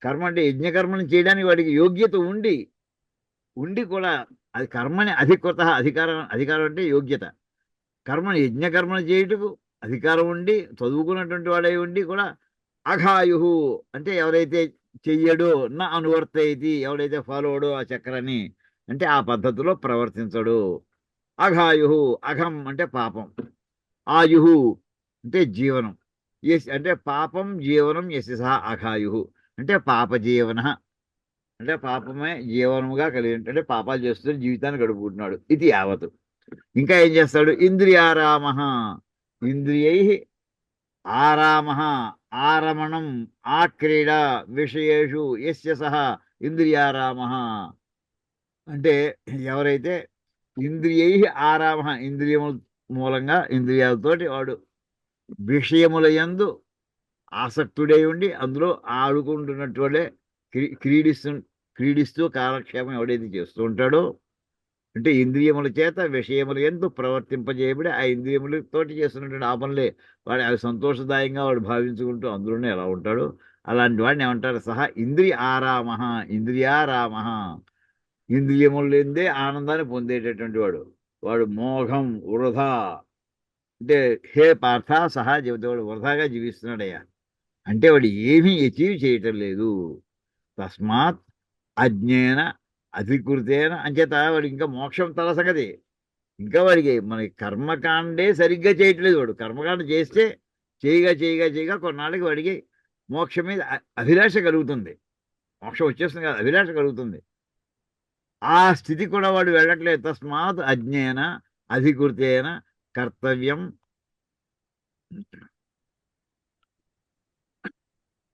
కర్మ అంటే యజ్ఞకర్మని చేయడానికి వాడికి యోగ్యత ఉండి ఉండి కూడా అది కర్మని అధికృత అధికారం అధికారం అంటే యోగ్యత. కర్మని యజ్ఞకర్మను చేయుటకు అధికారం ఉండి చదువుకున్నటువంటి వాడై ఉండి కూడా అఘాయు అంటే ఎవరైతే చెయ్యడో నా అనువర్తయితి, ఎవడైతే ఫాలో అవడో ఆ చక్రాన్ని అంటే ఆ పద్ధతిలో ప్రవర్తించడు. అఘాయు, అఘం అంటే పాపం, ఆయు అంటే జీవనం, యశ్ అంటే పాపం జీవనం యశ అఘాయు అంటే పాప జీవన అంటే పాపమే జీవనముగా కలిగి అంటే పాపాలు చేస్తూ జీవితాన్ని గడుపుకుంటున్నాడు. ఇది యావత్. ఇంకా ఏం చేస్తాడు? ఇంద్రియారామ, ఇంద్రియై ఆరామ, ఆరమణం, ఆ క్రీడ విషయేషు యస్య సహ ఇంద్రియారామ అంటే ఎవరైతే ఇంద్రియై ఆరామ ఇంద్రియముల మూలంగా ఇంద్రియాలతోటి వాడు విషయముల యందు ఆసక్తుడై ఉండి అందులో ఆడుకుంటున్నట్టువలే క్రీడిస్తూ క్రీడిస్తూ కాలక్షేమం ఎవడైతే చేస్తూ ఉంటాడో అంటే ఇంద్రియముల చేత విషయములు ఎందు ప్రవర్తింపజేయబడి ఆ ఇంద్రియములతోటి చేస్తున్నటువంటి ఆ పనులే వాడు అవి సంతోషదాయంగా వాడు భావించుకుంటూ అందులోనే ఎలా ఉంటాడు అలాంటి వాడిని ఏమంటారు? సహా ఇంద్రియ ఆరామ, ఇంద్రియారామ, ఇంద్రియములందే ఆనందాన్ని పొందేటటువంటి వాడు. వాడు మోఘం వృధా అంటే హే పార్థ సహా జీవితవాడు వృధాగా జీవిస్తున్నాడయ్యా అంటే వాడు ఏమీ అచీవ్ చేయటం లేదు. తస్మాత్ అజ్ఞేన అధికృతేన అంచేత వాడికి ఇంకా మోక్షం తల సంగతి. ఇంకా వాడికి మన కర్మకాండే సరిగ్గా చేయట్లేదు. వాడు కర్మకాండ చేస్తే చేయగా చేయగా చేయగా కొన్నాళ్ళకి వాడికి మోక్షం మీద అభిలాష కలుగుతుంది. మోక్షం వచ్చేస్తుంది కదా, అభిలాష కలుగుతుంది. ఆ స్థితి కూడా వాడు వెళ్ళట్లేదు. తస్మాత్ అజ్ఞేన అధికృతేన కర్తవ్యం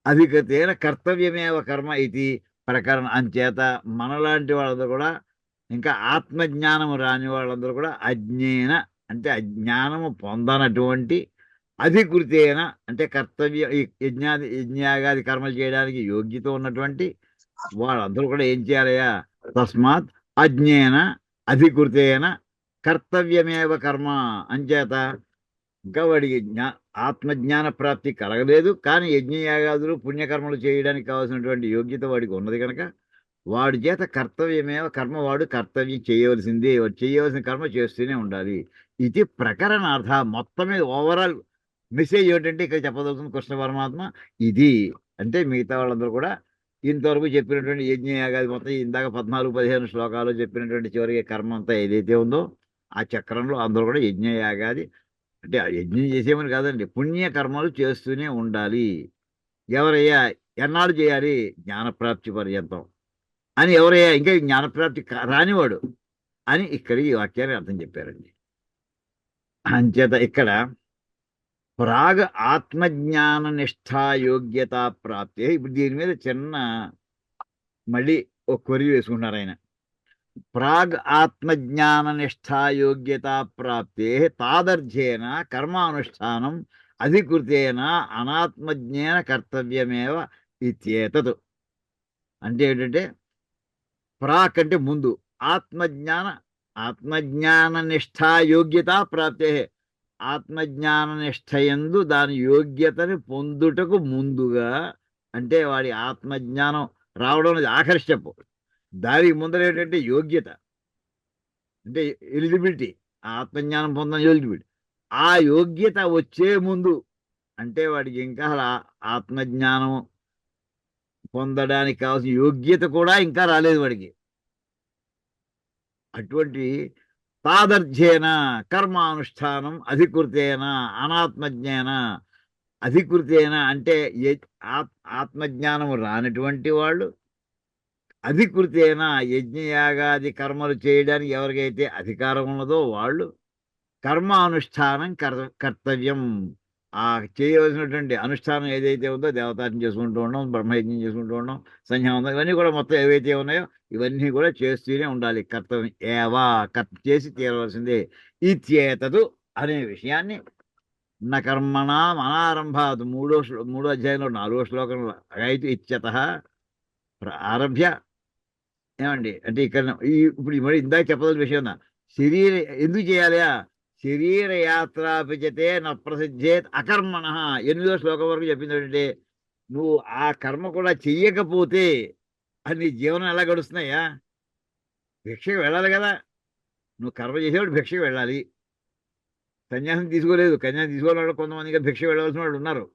అధికృతేన కర్తవ్యమేవ కర్మ ఇది ప్రకరణ. అంచేత మనలాంటి వాళ్ళందరూ కూడా ఇంకా ఆత్మజ్ఞానము రాని వాళ్ళందరూ కూడా అజ్ఞేన అంటే అజ్ఞానము పొందనటువంటి అధికృతేన అంటే కర్తవ్య ఈ యజ్ఞాగాది కర్మలు చేయడానికి యోగ్యత ఉన్నటువంటి వాళ్ళందరూ కూడా ఏం చేయాలయ్యా? తస్మాత్ అజ్ఞేన అధికృతేన కర్తవ్యమేవ కర్మ. అంచేత ఇంకా వాడికి ఆత్మజ్ఞాన ప్రాప్తి కలగలేదు, కానీ యజ్ఞయాగాదులు పుణ్యకర్మలు చేయడానికి కావాల్సినటువంటి యోగ్యత వాడికి ఉన్నది కనుక వాడి చేత కర్తవ్యమేవ కర్మ, వాడు కర్తవ్యం చేయవలసిందే, వాడు చేయవలసిన కర్మ చేస్తూనే ఉండాలి. ఇది ప్రకరణార్థ. మొత్తం మీద ఓవరాల్ మెసేజ్ ఏమిటంటే ఇక్కడ చెప్పదలుచుకున్న కృష్ణ పరమాత్మ ఇది. అంటే మిగతా వాళ్ళందరూ కూడా ఇంతవరకు చెప్పినటువంటి యజ్ఞయాగాది మొత్తం ఇందాక 14-15 శ్లోకాలు చెప్పినటువంటి చివరికి కర్మ అంతా ఏదైతే ఉందో ఆ చక్రంలో అందరూ కూడా యజ్ఞయాగాది అంటే యజ్ఞం చేసేమని కాదండి, పుణ్యకర్మలు చేస్తూనే ఉండాలి. ఎవరయ్యా? ఎన్నాళ్ళు చేయాలి? జ్ఞానప్రాప్తి పర్యంతం. అని ఎవరయ్యా ఇంకా జ్ఞానప్రాప్తి రానివాడు అని ఇక్కడ ఈ వాక్యాన్ని అర్థం చెప్పారండి. అంచేత ఇక్కడ ప్రాగ్ ఆత్మజ్ఞాన నిష్ఠా యోగ్యత ప్రాప్తి. ఇప్పుడు దీని మీద చిన్న మళ్ళీ ఒక కొరి వేసుకుంటున్నారు ఆయన. ప్రాగ్ ఆత్మజ్ఞాన నిష్ఠా యోగ్యత ప్రాప్తే తాదర్థ్యేన కర్మానుష్ఠానం అధికృతేన అనాత్మజ్ఞేన కర్తవ్యమేవ ఇత్యేతత్. అంటే ఏంటంటే ప్రాక్ అంటే ముందు, ఆత్మజ్ఞాన నిష్ఠా యోగ్యత ప్రాప్తే ఆత్మజ్ఞాన నిష్ఠయందు దాని యోగ్యతని పొందుటకు ముందుగా అంటే వాడి ఆత్మజ్ఞానం రావడం అనేది ఆఖరి స్టెప్. దానికి ముందర ఏంటంటే యోగ్యత అంటే ఎలిజిబిలిటీ, ఆత్మజ్ఞానం పొందని ఎలిజిబిలిటీ. ఆ యోగ్యత వచ్చే ముందు అంటే వాడికి ఇంకా అసలు ఆత్మజ్ఞానం పొందడానికి కావాల్సిన యోగ్యత కూడా ఇంకా రాలేదు వాడికి. అటువంటి తాదర్థ్యేన కర్మానుష్ఠానం అధికృతేన అనాత్మజ్ఞాన. అధికృతేన అంటే ఆత్మజ్ఞానం రానటువంటి వాళ్ళు, అధికృతేన యజ్ఞయాగాది కర్మలు చేయడానికి ఎవరికైతే అధికారం ఉన్నదో వాళ్ళు కర్మానుష్ఠానం కర్తవ్యం. ఆ చేయవలసినటువంటి అనుష్ఠానం ఏదైతే ఉందో దేవతార్చన చేసుకుంటూ ఉండడం, బ్రహ్మయజ్ఞం చేసుకుంటూ ఉండడం, సంధ్యావందనం, ఇవన్నీ కూడా మొత్తం ఏవైతే ఉన్నాయో ఇవన్నీ కూడా చేస్తూనే ఉండాలి. కర్తవ్యం ఏవా చేసి తీరవలసిందే. ఇత్యేతదు అనే విషయాన్ని న కర్మణా అనారంభాత్ మూడో అధ్యాయంలో 4వ శ్లోకంలో అయితే ఇత్యత ఆరభ్య ఏమండి అంటే ఇక్కడ ఇప్పుడు మరి ఇందాక చెప్పదల విషయం శరీర ఎందుకు చేయాలయా? శరీర యాత్రాపిచతే న ప్రసిద్ధేత్ అకర్మణ. 8వ శ్లోకం వరకు చెప్పింది ఏంటంటే నువ్వు ఆ కర్మ కూడా చెయ్యకపోతే అది నీ జీవనం ఎలా గడుస్తున్నాయా? భిక్షకి వెళ్ళాలి కదా. నువ్వు కర్మ చేసేవాడు భిక్షకి వెళ్ళాలి. సన్యాసం తీసుకోలేదు, కన్యాసం తీసుకోని వాళ్ళు కొంతమందిగా భిక్ష వెళ్ళవలసిన వాళ్ళు ఉన్నారు.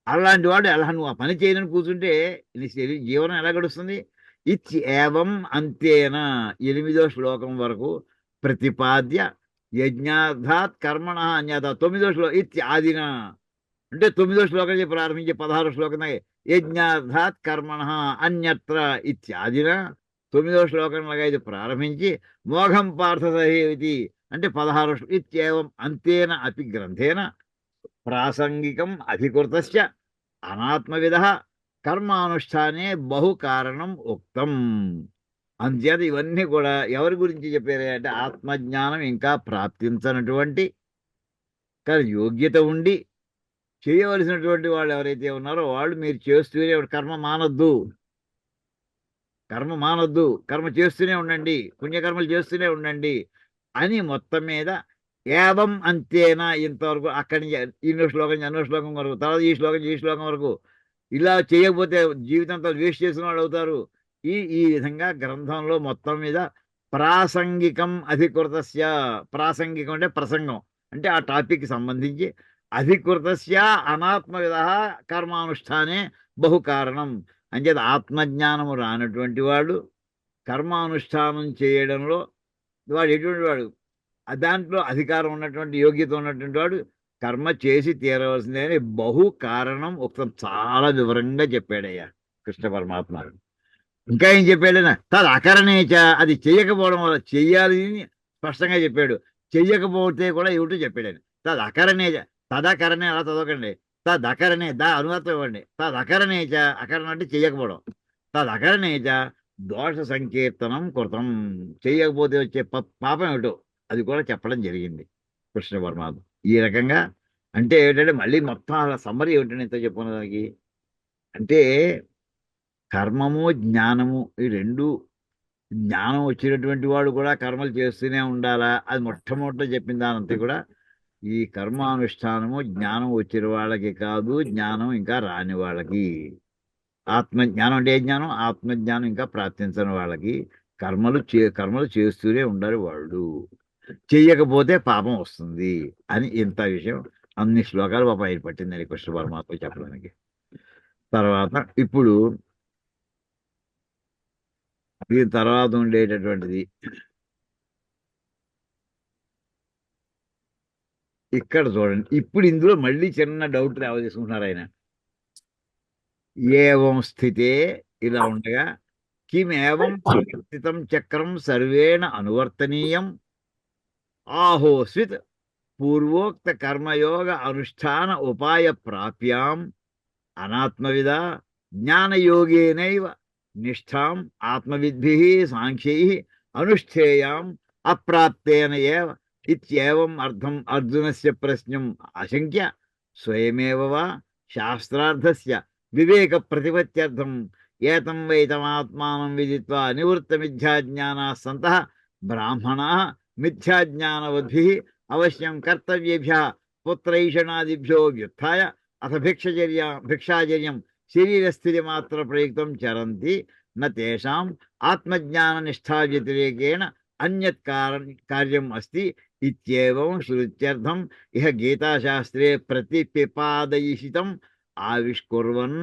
అలాంటి వాడు అలా నువ్వు ఆ పని చేయనని కూర్చుంటే నీ జీవనం ఎలా గడుస్తుంది? ఇత్ ఏవం అంతేన 8వ శ్లోకం వరకు ప్రతిపాద్య యజ్ఞార్థాత్ కర్మణ అన్యత 9వ శ్లోకం ఇత్ ఆదిన అంటే 9వ శ్లోకం నుంచి ప్రారంభించి 16వ శ్లోకం దాకా యజ్ఞార్థాత్ కర్మణ అన్యత్ర ఇత్యాదిన 9వ శ్లోకం లాగా ఇది ప్రారంభించి మోఘం పార్థసహేతి అంటే 16 ఇత్యేవం అంతేన అపి గ్రంథేన ప్రాసంగికం అధికృతస్య అనాత్మవిద కర్మానుష్ఠానే బహు కారణం ఉక్తం. అందుచేత ఇవన్నీ కూడా ఎవరి గురించి చెప్పారు అంటే ఆత్మజ్ఞానం ఇంకా ప్రాప్తించనటువంటి కానీ యోగ్యత ఉండి చేయవలసినటువంటి వాళ్ళు ఎవరైతే ఉన్నారో వాళ్ళు మీరు చేస్తూనే కర్మ మానొద్దు, కర్మ మానొద్దు, కర్మ చేస్తూనే ఉండండి, పుణ్యకర్మలు చేస్తూనే ఉండండి అని మొత్తం మీద ఏవం అంతేనా ఇంతవరకు అక్కడి నుంచి ఇన్నో శ్లోకం నుంచి అన్నో శ్లోకం వరకు తర్వాత ఈ శ్లోకం వరకు ఇలా చేయకపోతే జీవితంతో వేస్ట్ చేసిన వాళ్ళు అవుతారు. ఈ ఈ విధంగా గ్రంథంలో మొత్తం మీద ప్రాసంగికం అధికృతస్య, ప్రాసంగికం అంటే ప్రసంగం అంటే ఆ టాపిక్ సంబంధించి అధికృతస్య అనాత్మవిధ కర్మానుష్ఠానే బహు కారణం. అంచేత ఆత్మజ్ఞానము రానటువంటి వాడు కర్మానుష్ఠానం చేయడంలో వాడు ఎటువంటి వాడు దాంట్లో అధికారం ఉన్నటువంటి యోగ్యత ఉన్నటువంటి వాడు కర్మ చేసి తీరవలసిందే అని బహు కారణం ఒక చాలా వివరంగా చెప్పాడయ్యా కృష్ణ పరమాత్మ. ఇంకా ఏం చెప్పాడైనా తది అకరణేచ అది చెయ్యకపోవడం వల్ల చెయ్యాలి అని స్పష్టంగా చెప్పాడు. చెయ్యకపోతే కూడా ఏమిటో చెప్పాడు ఆయన. తది అకరణేచ తదకరణే అలా చదవకండి. తదకరణే అనువాదం ఇవ్వండి. తదకరణేచ అకరణ అంటే చెయ్యకపోవడం. తదకరణేచ దోష సంకీర్తనం కృతం చెయ్యకపోతే వచ్చే పాపం ఏమిటో అది కూడా చెప్పడం జరిగింది కృష్ణ పరమాత్మ. ఈ రకంగా అంటే ఏంటంటే మళ్ళీ మొత్తం అలా సమ్మరీ ఏమిటంటే ఇంత చెప్పుకున్న దానికి అంటే కర్మము జ్ఞానము ఈ రెండు. జ్ఞానం వచ్చినటువంటి వాడు కూడా కర్మలు చేస్తూనే ఉండాలా అది మొట్టమొదట చెప్పిన దానంతా కూడా ఈ కర్మానుష్ఠానము జ్ఞానం వచ్చిన వాళ్ళకి కాదు, జ్ఞానం ఇంకా రాని వాళ్ళకి. ఆత్మజ్ఞానం అంటే ఏ జ్ఞానం? ఆత్మజ్ఞానం ఇంకా ప్రాప్తించని వాళ్ళకి కర్మలు చేస్తూనే ఉండాలి వాళ్ళు. చెయ్యకపోతే పాపం వస్తుంది అని ఇంత విషయం అన్ని శ్లోకాలు పాప ఆయన పట్టిందని కృష్ణ పరమాత్మ చెప్పడానికి. తర్వాత ఇప్పుడు దీని తర్వాత ఉండేటటువంటిది ఇక్కడ చూడండి. ఇప్పుడు ఇందులో మళ్ళీ చిన్న డౌట్ తీసుకుంటున్నారు ఆయన. ఏవం స్థితే ఇలా ఉండగా కిమేవం స్థితం చక్రం సర్వేణ అనువర్తనీయం ఆహోస్విత్ పూర్వోక్త కర్మయోగ అనుష్ఠాన ఉపాయ ప్రాప్యాం అనాత్మవిద జ్ఞానయోగేనైవ నిష్ఠాం ఆత్మవిద్భిః సాంఖ్యైః అనుష్ఠేయాం అప్రాప్తేన ఏవ ఇత్యేవం అర్థం అర్జునస్య ప్రశ్నం ఆశంక్య స్వయమేవ వా శాస్త్రార్థస్య వివేక ప్రతిపత్త్యర్థం ఏతం వైతమాత్మానం విదిత్వా నివృత్త మిథ్యాజ్ఞానాः సంతః బ్రాహ్మణాः మిథ్యాజ్ఞానవద్భిः అవశ్యం కర్తవ్యేభ్యः పుత్రైషణాదిభ్యో వ్యుత్థాయ అథ భిక్షాచర్యం శరీరస్థితిమాత్ర ప్రయుక్తం చరంతి నేషాం ఆత్మజ్ఞాన నిష్ఠా వ్యతిరేకేణ అన్యత్ కార్యం అస్తి ఇత్యేవం శృత్యర్థం ఇహ గీతాశాస్త్రే ప్రతిపిపాదయిషితం ఆవిష్కుర్వన్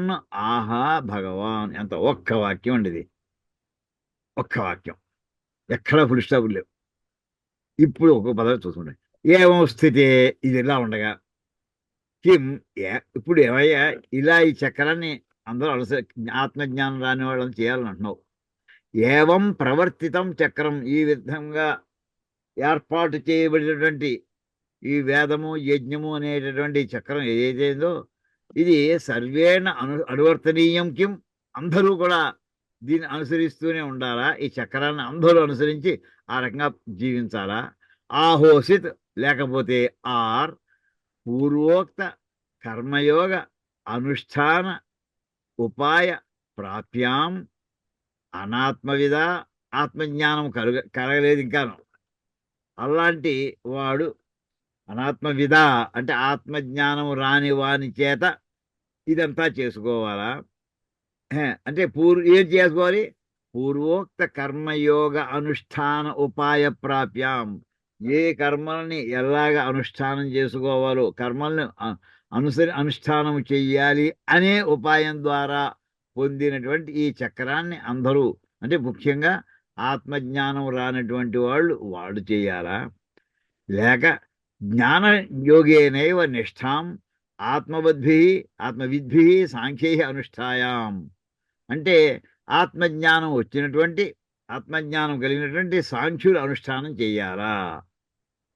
ఆహా భగవాన్. ఎంత ఒక్క వాక్యం అండి ఇది, ఒక్క వాక్యం, ఎక్కడా ఫుల్ స్టాపులు లేవు. ఇప్పుడు ఒక పదవి చూసుకుంటే ఏవం స్థితే ఇది ఇలా ఉండగా కిం ఇప్పుడు ఏమయ్యా ఇలా ఈ చక్రాన్ని అందరూ ఆత్మజ్ఞానం రాని వాళ్ళని చేయాలని అంటున్నావు. ఏవం ప్రవర్తితం చక్రం ఈ విధంగా ఏర్పాటు చేయబడినటువంటి ఈ వేదము యజ్ఞము అనేటటువంటి చక్రం ఏదైతుందో ఇది సర్వేణ అనువర్తనీయం కిం అందరూ కూడా దీన్ని అనుసరిస్తూనే ఉండాలా? ఈ చక్రాన్ని అందరూ అనుసరించి ఆ రకంగా జీవించాలా? ఆహోసిత్ లేకపోతే ఆర్ పూర్వోక్త కర్మయోగ అనుష్ఠాన ఉపాయ ప్రాప్యాం అనాత్మవిద ఆత్మజ్ఞానం కలగలేదు ఇంకాను. అలాంటి వాడు అనాత్మవిద అంటే ఆత్మజ్ఞానం రాని వాని చేత ఇదంతా చేసుకోవాలా? అంటే ఏం చేసుకోవాలి? పూర్వోక్త కర్మయోగ అనుష్ఠాన ఉపాయ ప్రాప్యాం, ఏ కర్మల్ని ఎలాగ అనుష్ఠానం చేసుకోవాలో, కర్మల్ని అనుష్ఠానం చెయ్యాలి అనే ఉపాయం ద్వారా పొందినటువంటి ఈ చక్రాన్ని అందరూ, అంటే ముఖ్యంగా ఆత్మజ్ఞానం రానటువంటి వాళ్ళు చేయాలా, లేక జ్ఞాన యోగేనైవ నిష్ఠాం ఆత్మవద్భి ఆత్మవిద్భి సాంఖ్యై అనుష్ఠాయాం, అంటే ఆత్మజ్ఞానం కలిగినటువంటి సాంఖ్యులు అనుష్ఠానం చేయాలా.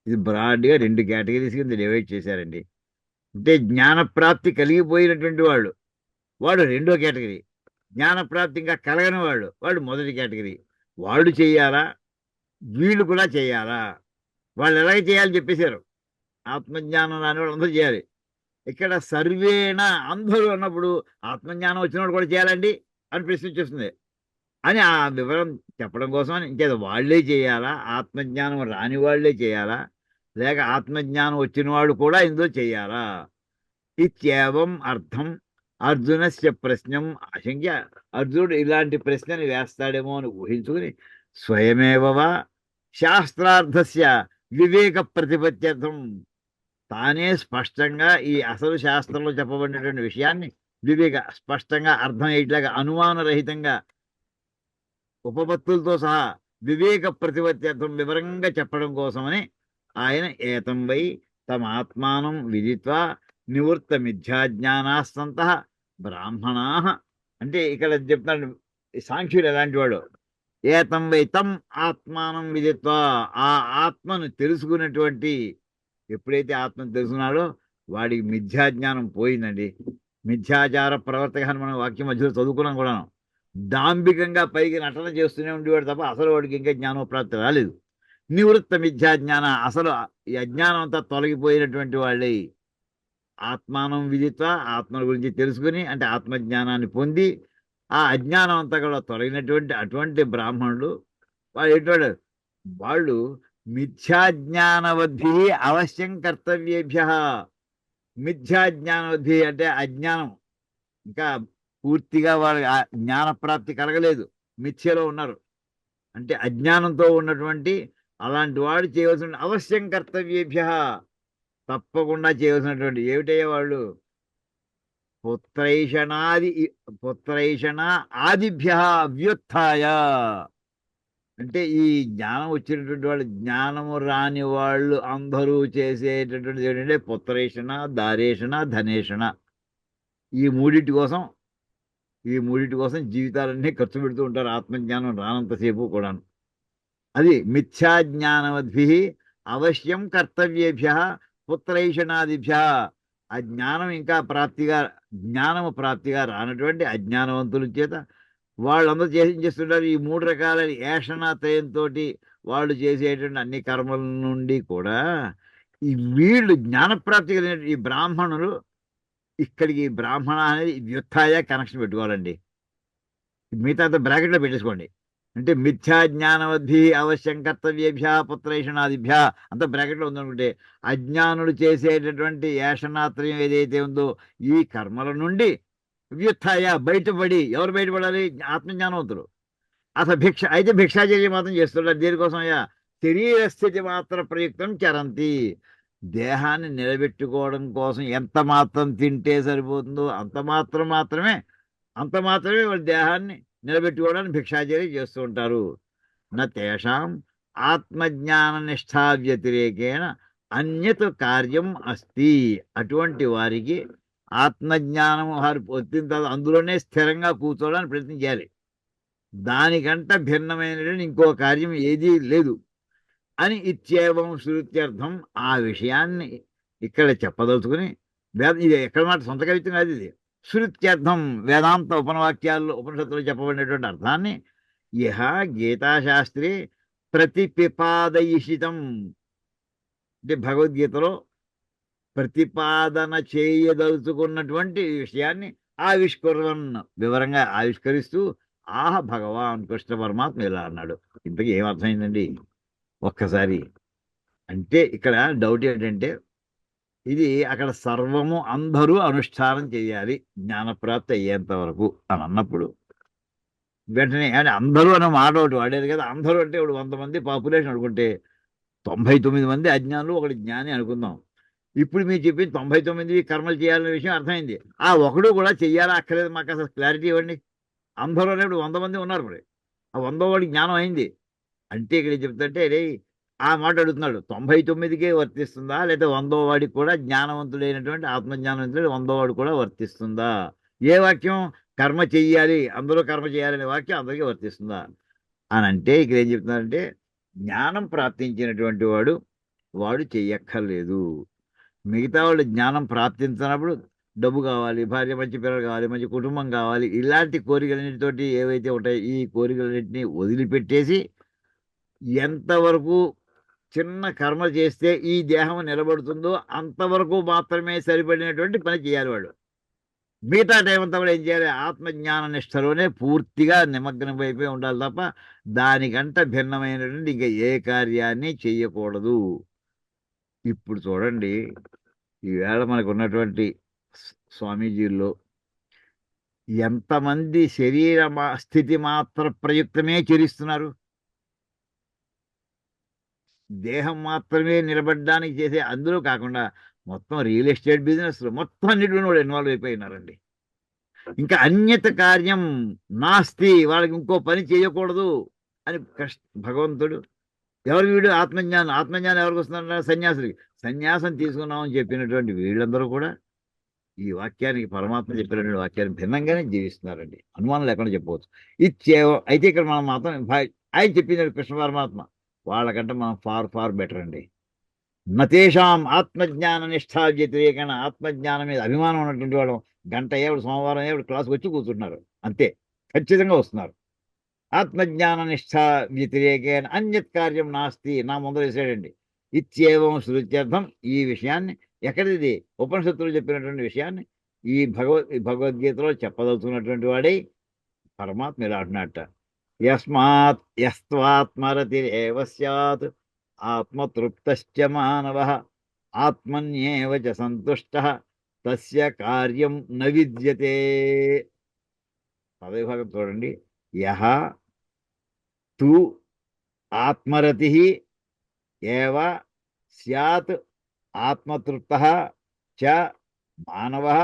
ఇది బ్రాడ్గా 2 కేటగిరీస్ కింద డివైడ్ చేశారండి. అంటే జ్ఞానప్రాప్తి కలిగిపోయినటువంటి వాడు రెండో కేటగిరీ, జ్ఞానప్రాప్తి ఇంకా కలగని వాడు మొదటి కేటగిరీ. వాళ్ళు చేయాలా, వీళ్ళు కూడా చేయాలా. వాళ్ళు ఎలాగ చేయాలని చెప్పేశారు. ఆత్మజ్ఞానం రాని వాళ్ళు అందరూ చేయాలి. ఇక్కడ సర్వేణ అందరూ అన్నప్పుడు ఆత్మజ్ఞానం వచ్చినవాడు కూడా చేయాలండి అని ప్రశ్న వచ్చేస్తుంది. అని ఆ వివరం చెప్పడం కోసం ఇంకేదో వాళ్ళే చేయాలా, ఆత్మజ్ఞానం రాని వాళ్ళే చేయాలా, లేక ఆత్మజ్ఞానం వచ్చిన వాడు కూడా ఇందులో చేయాలా. ఇత్యేవం అర్థం అర్జునస్య ప్రశ్నం ఆశంక్య, అర్జునుడు ఇలాంటి ప్రశ్నని వేస్తాడేమో అని ఊహించుకుని స్వయమేవవా శాస్త్రార్థస్య వివేక ప్రతిపత్యర్థం, తానే స్పష్టంగా ఈ అసలు శాస్త్రంలో చెప్పబడినటువంటి విషయాన్ని స్పష్టంగా అర్థమయ్యేట్లాగా అనుమానరహితంగా ఉపపత్తులతో సహా వివేక ప్రతిపత్యర్థం వివరంగా చెప్పడం కోసమని ఆయన ఏతం వై తమ ఆత్మానం విదిత్వా నివృత్త మిథ్యాజ్ఞానాస్తంత బ్రాహ్మణా, అంటే ఇక్కడ చెప్తాడు సాంఖ్యుడు ఎలాంటి వాడు. ఏతం వై తం ఆత్మానం విదిత్వా, ఆ ఆత్మను తెలుసుకున్నటువంటి, ఎప్పుడైతే ఆత్మను తెలుసుకున్నాడో వాడికి మిథ్యాజ్ఞానం పోయిందండి. మిథ్యాచార ప్రవర్తక అని మనం వాక్యం మధ్యలో చదువుకున్నాం కూడా. డాంబికంగా పైకి నటన చేస్తూనే ఉండేవాడు తప్ప అసలు వాడికి ఇంకా జ్ఞానోప్రాప్తి రాలేదు. నివృత్త మిథ్యాజ్ఞాన, అసలు ఈ అజ్ఞానం అంతా తొలగిపోయినటువంటి వాళ్ళే ఆత్మానం విదిత్వ, ఆత్మ గురించి తెలుసుకుని అంటే ఆత్మజ్ఞానాన్ని పొంది ఆ అజ్ఞానం అంతా కూడా తొలగినటువంటి అటువంటి బ్రాహ్మణులు వాళ్ళు మిథ్యాజ్ఞానవద్ధి అవశ్యం కర్తవ్యేభ్య. మిథ్యాజ్ఞానవద్ధి అంటే అజ్ఞానం, ఇంకా పూర్తిగా వాళ్ళ జ్ఞానప్రాప్తి కలగలేదు, మిథ్యలో ఉన్నారు, అంటే అజ్ఞానంతో ఉన్నటువంటి అలాంటి వాడు చేయవలసిన అవశ్యం కర్తవ్యేభ్య, తప్పకుండా చేయవలసినటువంటి ఏమిటయ్యే వాళ్ళు పుత్రైషణ ఆదిభ్య అవ్యుత్థాయ, అంటే ఈ జ్ఞానం వచ్చినటువంటి వాళ్ళు, జ్ఞానము రాని వాళ్ళు అందరూ చేసేటటువంటిది ఏంటంటే పుత్రేషణ, దారేషణ, ధనేషణ, ఈ మూడింటి కోసం జీవితాలన్నీ ఖర్చు పెడుతూ ఉంటారు ఆత్మజ్ఞానం రానంతసేపు కూడాను. అది మిథ్యాజ్ఞానవద్భి అవశ్యం కర్తవ్యేభ్య పుత్రైషణాదిభ్య, ఆ జ్ఞానం ఇంకా జ్ఞానము ప్రాప్తిగా రానటువంటి అజ్ఞానవంతుల చేత వాళ్ళందరూ చేస్తుంటారు. ఈ 3 రకాల ఏషణాత్రయంతో వాళ్ళు చేసేటువంటి అన్ని కర్మల నుండి కూడా ఈ వీళ్ళు జ్ఞానప్రాప్తి కలిగిన ఈ బ్రాహ్మణులు, ఇక్కడికి బ్రాహ్మణ అనేది వ్యుత్థాయ కనెక్షన్ పెట్టుకోవాలండి. మిగతా బ్రాకెట్లో పెట్టేసుకోండి. అంటే మిథ్యాజ్ఞానవద్ధి అవశ్యం కర్తవ్యేభ్య పుత్రైషణాదిభ్య అంత బ్రాకెట్లో ఉందనుకుంటే, అజ్ఞానులు చేసేటటువంటి ఏషణాత్రయం ఏదైతే ఉందో ఈ కర్మల నుండి వ్యుత్థాయ బయటపడి, ఎవరు బయటపడాలి? ఆత్మజ్ఞానవంతులు. అయితే భిక్షాచర్య మాత్రం చేస్తున్నారు. దేనికోసం? శరీర స్థితి మాత్ర ప్రయుక్తం చరంతి, దేహాన్ని నిలబెట్టుకోవడం కోసం ఎంత మాత్రం తింటే సరిపోతుందో అంత మాత్రమే వాళ్ళ దేహాన్ని నిలబెట్టుకోవడానికి భిక్షాచర్య చేస్తూ ఉంటారు. తేషాం ఆత్మజ్ఞాన నిష్ఠా వ్యతిరేకేణ అన్యత్ కార్యం అస్తి, అటువంటి వారికి ఆత్మజ్ఞానం వారు పొందిన తర్వాత అందులోనే స్థిరంగా కూర్చోవడానికి ప్రయత్నం చేయాలి. దానికంట భిన్నమైనటువంటి ఇంకో కార్యం ఏదీ లేదు అని ఇత్యేవం శృత్యర్థం, ఆ విషయాన్ని ఇక్కడ చెప్పదలుచుకుని ఇది ఎక్కడ మాట సొంత కవిత్వం కాదు, ఇది శృత్యర్థం వేదాంత ఉపనిషత్తులో చెప్పబడినటువంటి అర్థాన్ని ఇహ గీతాశాస్త్రే ప్రతిపిపాదయిషితం, అంటే భగవద్గీతలో ప్రతిపాదన చేయదలుచుకున్నటువంటి విషయాన్ని వివరంగా ఆవిష్కరిస్తూ ఆహ భగవాన్ కృష్ణ పరమాత్మ ఇలా అన్నాడు. ఇంతకీ ఏమర్థమైందండి ఒక్కసారి? అంటే ఇక్కడ డౌట్ ఏంటంటే, ఇది అక్కడ సర్వము అందరూ అనుష్ఠానం చేయాలి జ్ఞానప్రాప్తి అయ్యేంత వరకు అని అన్నప్పుడు, వెంటనే అని అందరూ అనే మాట ఒకటి వాడేది కదా. అందరూ అంటే ఇప్పుడు 100 మంది పాపులేషన్ అనుకుంటే 99 మంది అజ్ఞానులు, ఒకటి జ్ఞాని అనుకుందాం. ఇప్పుడు మీరు చెప్పిన 99 కర్మలు చేయాలనే విషయం అర్థమైంది. ఆ ఒకడు కూడా చెయ్యాలా అక్కర్లేదు మాకు అసలు క్లారిటీ ఇవ్వండి. అందరూ అనేప్పుడు 100 మంది ఉన్నారు మరి. ఆ 100 వాడికి జ్ఞానం అయింది. అంటే ఇక్కడ ఏం చెప్తుంటే రే ఆ మాట అడుగుతున్నాడు, 99కే వర్తిస్తుందా లేదా 100వ వాడికి కూడా జ్ఞానవంతుడైనటువంటి ఆత్మజ్ఞానవంతుడు 100వ వాడు కూడా వర్తిస్తుందా? ఏ వాక్యం? కర్మ చెయ్యాలి, అందరూ కర్మ చేయాలనే వాక్యం అందరికీ వర్తిస్తుందా అని అంటే ఇక్కడ ఏం చెప్తున్నారంటే జ్ఞానం ప్రాప్తించినటువంటి వాడు వాడు చెయ్యక్కర్లేదు. మిగతా వాళ్ళు జ్ఞానం ప్రాప్తించినప్పుడు డబ్బు కావాలి, భార్య మంచి పిల్లలు కావాలి, మంచి కుటుంబం కావాలి, ఇలాంటి కోరికలన్నిటితోటి ఏవైతే ఉంటాయో ఈ కోరికలన్నింటినీ వదిలిపెట్టేసి ఎంతవరకు చిన్న కర్మ చేస్తే ఈ దేహం నిలబడుతుందో అంతవరకు మాత్రమే సరిపడినటువంటి పని చేయాలి వాడు. మిగతా టైం అంతా కూడా ఏం చేయాలి? ఆత్మజ్ఞాన నిష్టలోనే పూర్తిగా నిమగ్నం అయిపోయి ఉండాలి తప్ప దానికంట భిన్నమైనటువంటి ఇంకా ఏ కార్యాన్ని చెయ్యకూడదు. ఇప్పుడు చూడండి, ఈవేళ మనకు ఉన్నటువంటి స్వామీజీల్లో ఎంతమంది శరీర స్థితి మాత్ర ప్రయుక్తమే చరిస్తున్నారు. దేహం మాత్రమే నిలబడడానికి చేసే అందులో కాకుండా మొత్తం రియల్ ఎస్టేట్ బిజినెస్ మొత్తం అన్నిటిలో కూడా ఇన్వాల్వ్ అయిపోయినారండి. ఇంకా అన్యత కార్యం నాస్తి, వాళ్ళకి ఇంకో పని చేయకూడదు అని భగవంతుడు ఎవరు వీడు ఆత్మజ్ఞానం. ఆత్మజ్ఞానం ఎవరికి వస్తున్నారు? సన్యాసులకి. సన్యాసం తీసుకున్నామని చెప్పినటువంటి వీళ్ళందరూ కూడా ఈ వాక్యానికి, పరమాత్మ చెప్పినటువంటి వాక్యానికి భిన్నంగానే జీవిస్తున్నారండి. అనుమానం లేకుండా చెప్పవచ్చు. ఇచ్చేవో అయితే ఇక్కడ మనం మాత్రం ఆయన చెప్పింది కృష్ణ పరమాత్మ, వాళ్ళకంటే మనం ఫార్ ఫార్ బెటర్ అండి. నతేషాం ఆత్మజ్ఞాన నిష్ఠా వ్యతిరేకన. ఆత్మజ్ఞానం మీద అభిమానం ఉన్నటువంటి వాడు గంట ఏడు సోమవారం ఏడు క్లాస్కి వచ్చి కూర్చుంటున్నారు అంతే, ఖచ్చితంగా వస్తున్నారు. ఆత్మజ్ఞాన నిష్ఠా వ్యతిరేకేన అన్యత్ కార్యం నాస్తి, నా ముందర వేసాడండి. ఇత్యేవం శృత్యర్థం. ఈ విషయాన్ని ఎక్కడిది? ఉపనిషత్తులు చెప్పినటువంటి విషయాన్ని ఈ భగవద్గీతలో చెప్పదలుచుకున్నటువంటి వాడే పరమాత్మ ఇలా అంటున్నట్ట. యస్మాత్ యస్త్వాత్మరతిరేవ స్యాత్ ఆత్మతృప్తశ్చ మానవః ఆత్మన్యేవ చ సంతుష్టః తస్య కార్యం న విద్యతే. పదవిభాగం చూడండి. యహ తు ఆత్మరతిః ఏవ స్యాత్ ఆత్మతృప్తః చ మానవః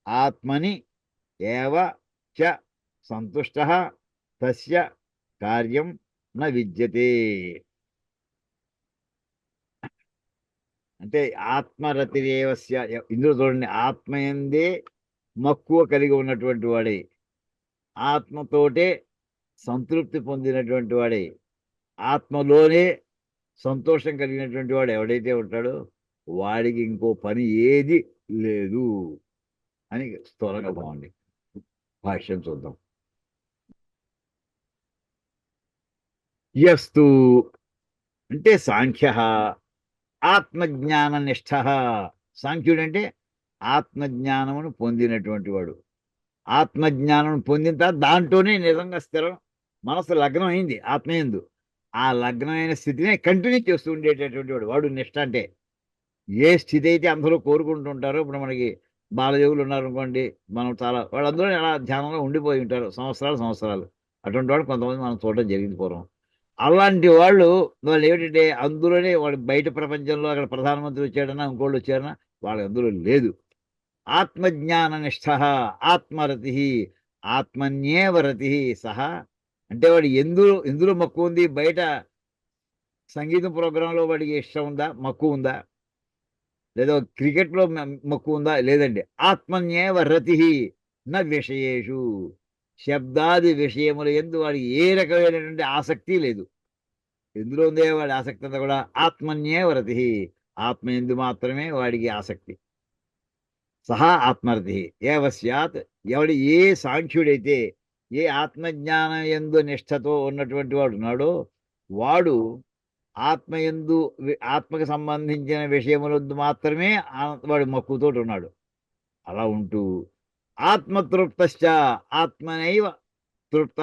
ఆత్మని ఏవ చ సంతుష్టః తస్య కార్యం న విద్యతే. అంటే ఆత్మరతిరేవస్య, ఇందులో చూడండి, ఆత్మయందే మక్కువ కలిగి ఉన్నటువంటి వాడే, ఆత్మతోటే సంతృప్తి పొందినటువంటి వాడే, ఆత్మలోనే సంతోషం కలిగినటువంటి వాడు ఎవడైతే ఉంటాడో వాడికి ఇంకో పని ఏది లేదు అని స్థూలంగా బాగుంది. భాష్యం చూద్దాం. యస్తు అంటే సాంఖ్య ఆత్మజ్ఞాన నిష్ఠ. సాంఖ్యుడు అంటే ఆత్మజ్ఞానమును పొందినటువంటి వాడు. ఆత్మజ్ఞానం పొందిన తర్వాత దాంట్లోనే నిజంగా స్థిరం, మనసు లగ్నం అయింది ఆత్మయందు. ఆ లగ్నమైన స్థితిని కంటిన్యూ చేస్తూ ఉండేటటువంటి వాడు వాడు నిష్ఠ అంటే. ఏ స్థితి అయితే అందరూ కోరుకుంటుంటారో, ఇప్పుడు మనకి బాలయోగులు ఉన్నారనుకోండి, మనం చాలా వాళ్ళందరూ అలా ధ్యానంలో ఉండిపోయి ఉంటారు సంవత్సరాలు సంవత్సరాలు. అటువంటి వాడు కొంతమంది మనం చూడడం జరిగింది పూర్వం. అలాంటి వాళ్ళు వాళ్ళు ఏమిటంటే అందులోనే వాడు బయట ప్రపంచంలో అక్కడ ప్రధానమంత్రి వచ్చాడన్నా ఇంకోళ్ళు వచ్చారన్నా వాళ్ళకి అందులో లేదు. ఆత్మజ్ఞాన నిష్ఠ ఆత్మరతి ఆత్మన్యేవ రతి సహా. అంటే వాడు ఎందులో మక్కువ ఉంది? బయట సంగీతం ప్రోగ్రాంలో వాడికి ఇష్టం ఉందా, మక్కువ ఉందా? లేదా క్రికెట్లో మక్కువ ఉందా? లేదండి. ఆత్మన్యేవ రతి న విషయేషు. శబ్దాది విషయముల ఎందు వాడికి ఏ రకమైనటువంటి ఆసక్తి లేదు. ఎందులో ఉందే వాడి ఆసక్తి అంతా కూడా ఆత్మన్యేవ రతి, ఆత్మ ఎందు మాత్రమే వాడికి ఆసక్తి. సహా ఆత్మరతి ఏవ స్యాత్. ఎవడు ఏ సాంఖ్యుడైతే ఏ ఆత్మజ్ఞానం ఎందు నిష్ఠతో ఉన్నటువంటి వాడు ఉన్నాడో వాడు ఆత్మయందు ఆత్మకు సంబంధించిన విషయములందు మాత్రమే వాడు మక్కువతోటి ఉన్నాడు. అలా ఉంటూ ఆత్మతృప్తశ్చ ఆత్మనైవ తృప్త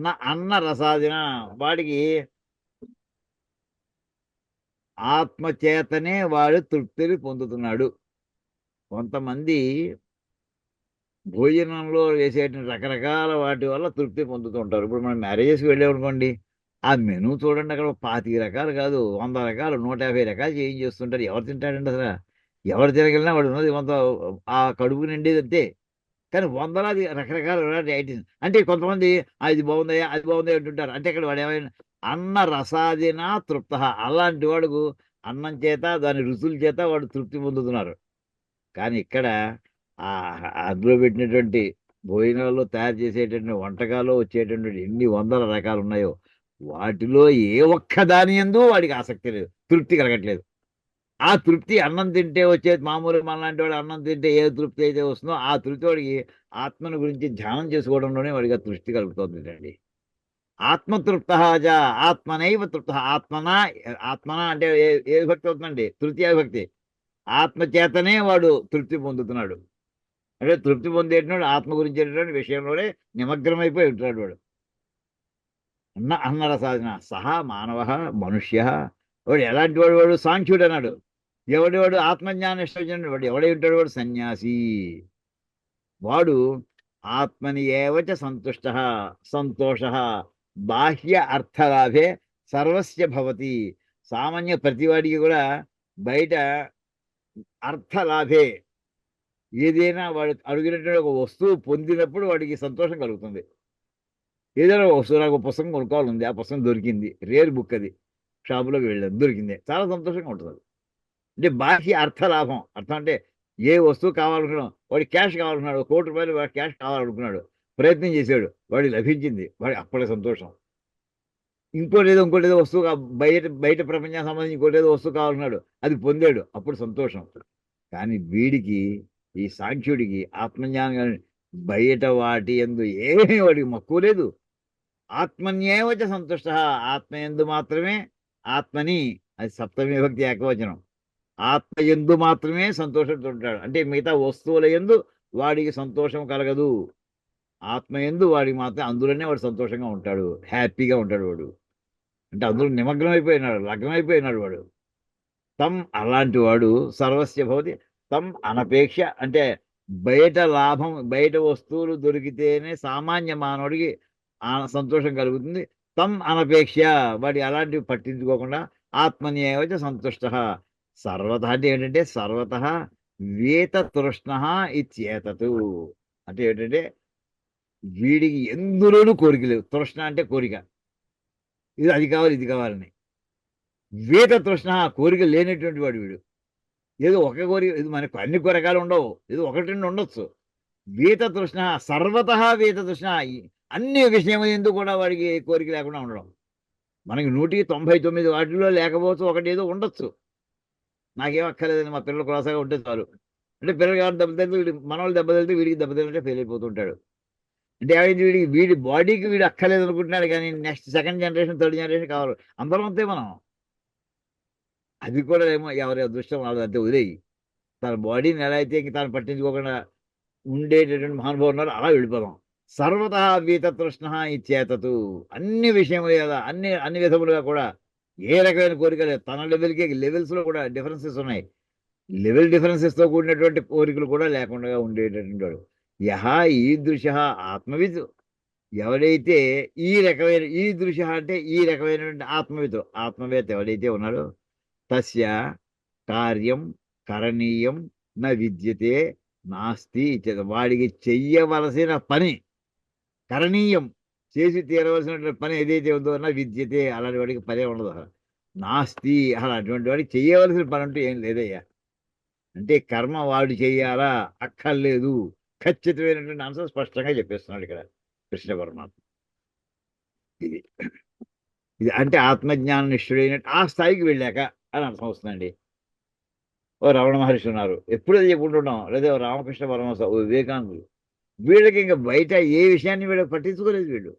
న అన్న రసాదిన. వాడికి ఆత్మచేతనే వాడు తృప్తిని పొందుతున్నాడు. కొంతమంది భోజనంలో వేసేటువంటి రకరకాల వాటి వల్ల తృప్తి పొందుతూ ఉంటారు. ఇప్పుడు మనం మ్యారేజెస్కి వెళ్ళామనుకోండి, ఆ మెనూ చూడండి, అక్కడ 25 రకాలు కాదు, 100 రకాలు, 150 రకాలు చేంజ్ చేస్తుంటారు. ఎవరు తింటాడండి అసలు? ఎవరు తిరగలినా వాడు ఉన్నది వంద, ఆ కడుపు నిండేది అంతే. కానీ వందలాది రకరకాల ఐటమ్స్. అంటే కొంతమంది ఇది బాగుందయ్యా, అది బాగుంది అంటుంటారు. అంటే ఇక్కడ వాడు ఏమైనా అన్న రసాదిన తృప్త, అలాంటి వాడుకు అన్నం చేత దాని రుచుల చేత వాడు తృప్తి పొందుతున్నారు. కానీ ఇక్కడ అందులో పెట్టినటువంటి భోజనాల్లో తయారు చేసేటువంటి వంటకాల్లో వచ్చేటటువంటి ఎన్ని వందల రకాలు ఉన్నాయో, వాటిలో ఏ ఒక్క దాని యందు వాడికి ఆసక్తి లేదు, తృప్తి కలగట్లేదు. ఆ తృప్తి అన్నం తింటే వచ్చేది. మామూలు మనలాంటి వాడు అన్నం తింటే ఏ తృప్తి అయితే వస్తుందో ఆ తృప్తి వాడికి ఆత్మను గురించి ధ్యానం చేసుకోవడంలోనే వాడికి ఆ తృప్తి కలుగుతుంది అండి. ఆత్మతృప్త ఆత్మనైవ తృప్త ఆత్మన అంటే ఏ విభక్తి అవుతుందండి? తృతీయ విభక్తి. ఆత్మ చేతనే వాడు తృప్తి పొందుతున్నాడు. అంటే తృప్తి పొందేటటువంటి ఆత్మ గురించినటువంటి విషయంలోనే నిమగ్నమైపోయి ఉంటాడు వాడు. అన్నరసాధన సహా మానవ మనుష్య. వాడు ఎలాంటి వాడు? వాడు సాంఖ్యుడు అన్నాడు. వాడు ఆత్మజ్ఞాన ఇష్టం వాడు ఎవడై ఉంటాడు? వాడు సన్యాసి. వాడు ఆత్మని ఏవచ సంతుష్ట సంతోష బాహ్య అర్థలాభే సర్వస్య భవతి. సామాన్య ప్రతివాడికి కూడా బయట అర్థలాభే, ఏదైనా వాడు అడిగినటువంటి ఒక వస్తువు పొందినప్పుడు వాడికి సంతోషం కలుగుతుంది. ఏదైనా ఒక వస్తువు, నాకు ఒక పుస్తకం కొనుక్కోవాలి ఉంది, ఆ పుస్తకం దొరికింది, రేర్ బుక్ అది, షాపులోకి వెళ్ళాను దొరికింది, చాలా సంతోషంగా ఉంటుంది. అంటే బాహ్య అర్థలాభం. అర్థం అంటే ఏ వస్తువు కావాలనుకున్నాం, వాడి క్యాష్ కావాలనుకున్నాడు, ₹1,00,00,000 వాడి క్యాష్ కావాలనుకున్నాడు, ప్రయత్నం చేశాడు, వాడికి లభించింది, వాడి అప్పటి సంతోషం. ఇంకోటేదో వస్తువు బయట బయట ప్రపంచానికి సంబంధించి ఇంకోటేదో వస్తువు కావాలన్నాడు, అది పొందాడు, అప్పుడు సంతోషం. కానీ వీడికి, ఈ సాంఖ్యుడికి ఆత్మజ్ఞానం గాని బయట వాటి యందు ఏమీ వాడికి మక్కువ లేదు. ఆత్మన్యేవచ సంతుష్ట, ఆత్మయందు మాత్రమే, ఆత్మని, అది సప్తమి విభక్తి ఏకవచనం, ఆత్మ యందు మాత్రమే సంతోషంతో ఉంటాడు. అంటే మిగతా వస్తువుల యందు వాడికి సంతోషం కలగదు. ఆత్మ యందు వాడికి మాత్రం, అందులోనే వాడు సంతోషంగా ఉంటాడు, హ్యాపీగా ఉంటాడు వాడు. అంటే అందులో నిమగ్నమైపోయినాడు, లగ్నమైపోయినాడు వాడు. తం, అలాంటి వాడు సర్వస్య భవతి. తం అనపేక్ష అంటే బయట లాభం, బయట వస్తువులు దొరికితేనే సామాన్య మానవుడికి సంతోషం కలుగుతుంది. తం అనపేక్ష, వాడి అలాంటివి పట్టించుకోకుండా ఆత్మన్యేవచ సంతుష్ట. సర్వత అంటే ఏంటంటే సర్వత వేత తృష్ణ ఇత్యేతతు. అంటే ఏంటంటే వీడికి ఎందులోనూ కోరిక లేవు. తృష్ణ అంటే కోరిక, ఇది అది కావాలి ఇది కావాలని. వేత తృష్ణ, కోరిక లేనటువంటి వాడు వీడు. ఏదో ఒక కోరిక, ఇది మనకు అన్ని రకాలు ఉండవు, ఏదో ఒకటి రెండు ఉండొచ్చు. వీత తృష్ణ, సర్వత వీత తృష్ణ, అన్ని విషయం ఎందుకు కూడా వాడికి కోరిక లేకుండా ఉండడం. మనకి 199 వాటిల్లో లేకపోవచ్చు, ఒకటి ఏదో ఉండొచ్చు. నాకేం అక్కర్లేదని మా పిల్లలు కులాసాగా ఉంటే చాలు. అంటే పిల్లలు ఎవరు దెబ్బతింటే వీడి, మనవాళ్ళు దెబ్బతింటే వీడికి దెబ్బతింటే ఫెయిల్ అయిపోతుంటాడు. అంటే ఏమైంది, వీడి బాడీకి వీడు అక్కర్లేదు అనుకుంటున్నాడు, కానీ next second generation, third generation కావాలి. అందరం అంతే మనం. అది కూడా ఏమో ఎవరి అదృష్టం వాళ్ళది, అంతే వదిలేయి. తన బాడీని ఎలా అయితే ఇంక తాను పట్టించుకోకుండా ఉండేటటువంటి మహానుభావులు ఉన్నారు, అలా వెళ్ళిపోదాం. సర్వత వీత తృష్ణ ఇచ్చేతతు, అన్ని విషయములు కదా, అన్ని అన్ని విధములుగా కూడా ఏ రకమైన కోరిక లేదు. తన లెవెల్కి, లెవెల్స్లో కూడా డిఫరెన్సెస్ ఉన్నాయి. లెవెల్ డిఫరెన్సెస్తో కూడినటువంటి కోరికలు కూడా లేకుండా ఉండేటటువంటి వాడు. యహ ఈదృశ ఆత్మవిత్, ఎవడైతే ఈదృశ అంటే ఈ రకమైనటువంటి ఆత్మవిత్, ఆత్మవేత్త ఎవడైతే ఉన్నాడో, తస్య కార్యం కరణీయం న విద్యతే నాస్తి. వాడికి చెయ్యవలసిన పని, కరణీయం, చేసి తీరవలసినటువంటి పని ఏదైతే ఉందో నా విద్యతే, అలాంటి వాడికి పనే ఉండదు అసలు. నాస్తి, అసలు అటువంటి వాడికి చెయ్యవలసిన పని అంటూ ఏం లేదయ్యా. అంటే కర్మ వాడు చెయ్యాలా, అక్కర్లేదు, ఖచ్చితమైనటువంటి ఆన్సర్ స్పష్టంగా చెప్పేస్తున్నాడు ఇక్కడ కృష్ణ పరమాత్మ. ఇది ఇది అంటే ఆత్మజ్ఞాన నిష్ఠుడైనట్టు ఆ స్థాయికి వెళ్ళాక అని అర్థం వస్తుందండి. ఓ రమణ మహర్షి ఉన్నారు, ఎప్పుడూ అది చెప్పుకుంటున్నాం, లేదా ఓ రామకృష్ణ పరమహంస, ఓ వివేకానందుడు. వీళ్ళకి ఇంకా బయట ఏ విషయాన్ని వీళ్ళు పట్టించుకోలేదు వీళ్ళు.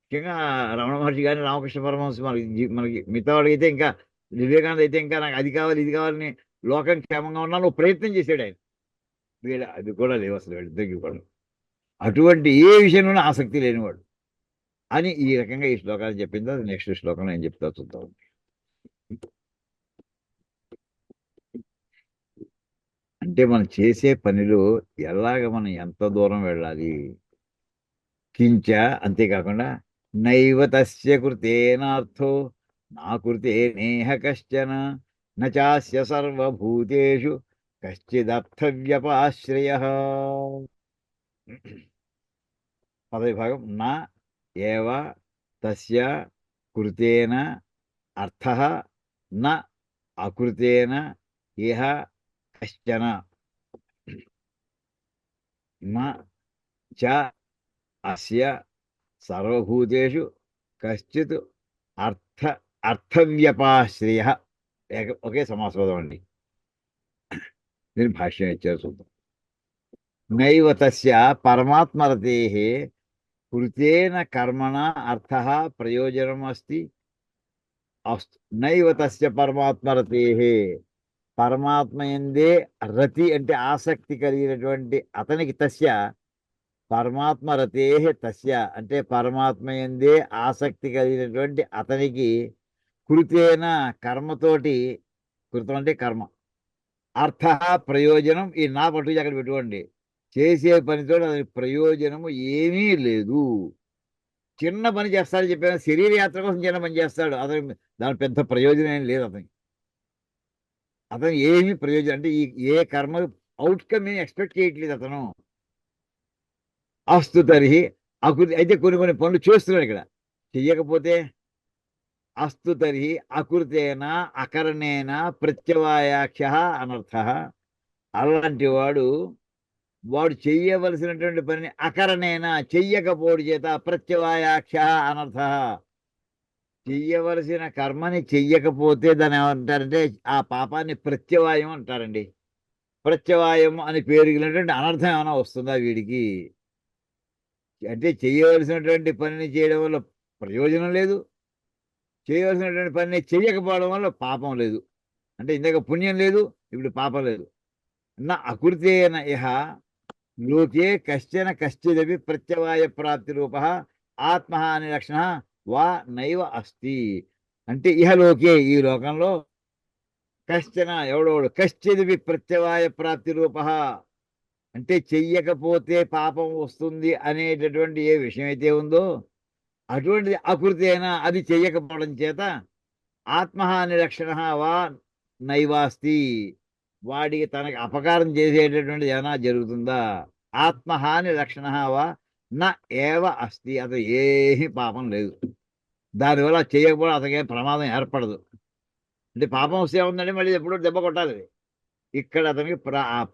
ముఖ్యంగా రమణ మహర్షి కానీ, రామకృష్ణ పరమహంస, మనకి మిగతా వాళ్ళకి అయితే ఇంకా, వివేకానంద అయితే ఇంకా నాకు అది కావాలి ఇది కావాలని, లోకం క్షేమంగా ఉన్నా నువ్వు ప్రయత్నం చేశాడు ఆయన. వీళ్ళ అది కూడా లేవు అసలు వీళ్ళిద్దరికి కూడా. అటువంటి ఏ విషయంలోనూ ఆసక్తి లేనివాడు అని ఈ రకంగా ఈ శ్లోకాలు చెప్పింది. అది నెక్స్ట్ శ్లోకంలో ఏం చెప్తా చూద్దాం. అంటే మనం చేసే పనిలో ఎలాగ మనం ఎంత దూరం వెళ్ళాలి, కించ అంతేకాకుండా నైవ తస్య కృతేనార్థో నా కృతే నేహ కశ్చన నాస్య సర్వభూతేషు కశ్చిదర్థవ్యపాశ్రయ. పదవిభాగం నా ఏవ తస్య కృతేన అర్థ న అకృతేన ఇహ కశ్చన న చ అస్య సర్వభూతేషు కశ్చిత్ అర్థ అర్థవ్యపాశ్రయ. ఒకే సమాసపదం అండి. దీని భాష్యం ఇచ్చారు చూద్దాం. నైవ తస్య పరమాత్మరతే కృతేన కర్మణ అర్థ ప్రయోజనం అస్తి. అస్తు నైవ తస్య పరమాత్మరతే, పరమాత్మ యందే రతి అంటే ఆసక్తి కలిగినటువంటి అతనికి, తస్య పరమాత్మ రతే తస్య అంటే పరమాత్మ యందే ఆసక్తి కలిగినటువంటి అతనికి కృతేన కర్మతోటి, కృతం అంటే కర్మ, అర్థ ప్రయోజనం, ఈ నా పట్టు అక్కడ పెట్టుకోండి, చేసే పనితో అతనికి ప్రయోజనము ఏమీ లేదు. చిన్న పని చేస్తాడని చెప్పాను, శరీర యాత్ర కోసం చిన్న పని చేస్తాడు, అతనికి దాని పెద్ద ప్రయోజనం ఏం లేదు. అతను ఏమీ ప్రయోజనం అంటే ఏ కర్మ అవుట్కమ్ ఏమి ఎక్స్పెక్ట్ చేయట్లేదు అతను. అస్తు తర్హి అకృతి, అయితే కొన్ని పనులు చేస్తున్నాడు ఇక్కడ, చెయ్యకపోతే అస్తు తర్హి అకృతేన అకరణేన ప్రత్యవాయాక్ష అనర్థ. అలాంటి వాడు చెయ్యవలసినటువంటి పనిని అకరణేన చెయ్యకపోవడం చేత ప్రత్యవాయాక్ష అనర్థ. చెయ్యవలసిన కర్మని చెయ్యకపోతే దాన్ని ఏమంటారంటే ఆ పాపాన్ని ప్రత్యవాయం అంటారండి. ప్రత్యవాయం అని పేరుగినటువంటి అనర్థం ఏమైనా వస్తుందా వీడికి? అంటే చేయవలసినటువంటి పనిని చేయడం వల్ల ప్రయోజనం లేదు, చేయవలసినటువంటి పనిని చెయ్యకపోవడం వల్ల పాపం లేదు. అంటే ఇందాక పుణ్యం లేదు, ఇప్పుడు పాపం లేదు. నా అకృతేన ఇహ లోకే కశ్చన కశ్చిదపి ప్రత్యవాయ ప్రాప్తి రూప ఆత్మహాని లక్షణ వా నైవ అస్తి. అంటే ఇహలోకే, ఈ లోకంలో, కశ్చన ఎవడోడు, కశ్చిదపి ప్రత్యవాయ ప్రాప్తి రూప అంటే చెయ్యకపోతే పాపం వస్తుంది అనేటటువంటి ఏ విషయం అయితే ఉందో అటువంటిది అకృతి అయినా అది చెయ్యకపోవడం చేత ఆత్మహాని లక్షణ వా నైవాస్తి. వాడికి తనకి అపకారం చేసేటటువంటి ఏమైనా జరుగుతుందా? ఆత్మహాని లక్షణ వా నా ఏవ అస్తి. అతను ఏమీ పాపం లేదు, దానివల్ల చేయకపోవడం అతనికి ప్రమాదం ఏర్పడదు. అంటే పాపం వస్తే ఉందంటే మళ్ళీ ఎప్పుడో దెబ్బ కొట్టాలి. ఇక్కడ అతనికి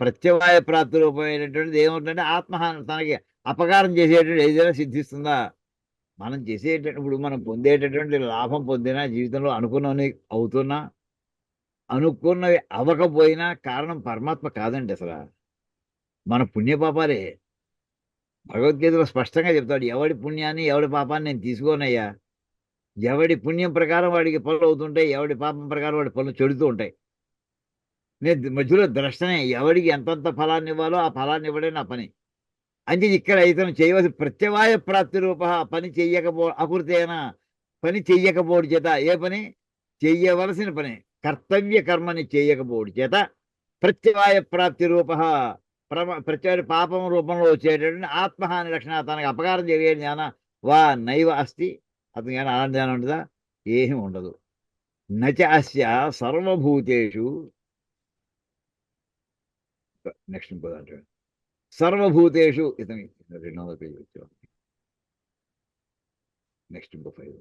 ప్రత్యవాయ ప్రాప్తి రూపమైనటువంటిది ఏముంటుందంటే ఆత్మహాని, తనకి అపకారం చేసేటువంటి ఏదైనా సిద్ధిస్తుందా? మనం చేసేటప్పుడు మనం పొందేటటువంటి లాభం పొందినా, జీవితంలో అనుకున్నవి అవుతున్నా, అనుకున్నవి అవ్వకపోయినా కారణం పరమాత్మ కాదండి. అసలు మన పుణ్యపాపాలే. భగవద్గీతలో స్పష్టంగా చెప్తాడు, ఎవడి పుణ్యాన్ని ఎవడి పాపాన్ని నేను తీసుకోనయ్యా. ఎవడి పుణ్యం ప్రకారం వాడికి పనులు అవుతుంటాయి, ఎవడి పాపం ప్రకారం వాడి పనులు చెడుతూ ఉంటాయి. నేను మధ్యలో ద్రష్టనే, ఎవడికి ఎంతంత ఫలాన్ని ఇవ్వాలో ఆ ఫలాన్ని ఇవ్వడే నా పని. అంటే ఇక్కడ ఇతను చేయవలసిన ప్రత్యవాయ ప్రాప్తి రూప, పని చెయ్యకపో అకృతేన పని చెయ్యకపోవడం చేత, ఏ పని చెయ్యవలసిన పని కర్తవ్య కర్మని చేయకపోవడం చేత ప్రత్యవాయ ప్రాప్తి రూప, ప్రత్యవాయ పాపం రూపంలో వచ్చేటటువంటి ఆత్మహాని లక్షణ, తనకు అపకారం చేయడం జ్ఞాన వా నైవ అస్తి. అతని కానీ అలాంటి జ్ఞానం ఉంటుందా? ఏమీ ఉండదు. నచ అస్య సర్వభూతేషు, నెక్స్ట్ ఇంకో దాంట్లో సర్వభూతేషు, ఇతని 200 పేజీ వచ్చాం. నెక్స్ట్ ఇంకో 5.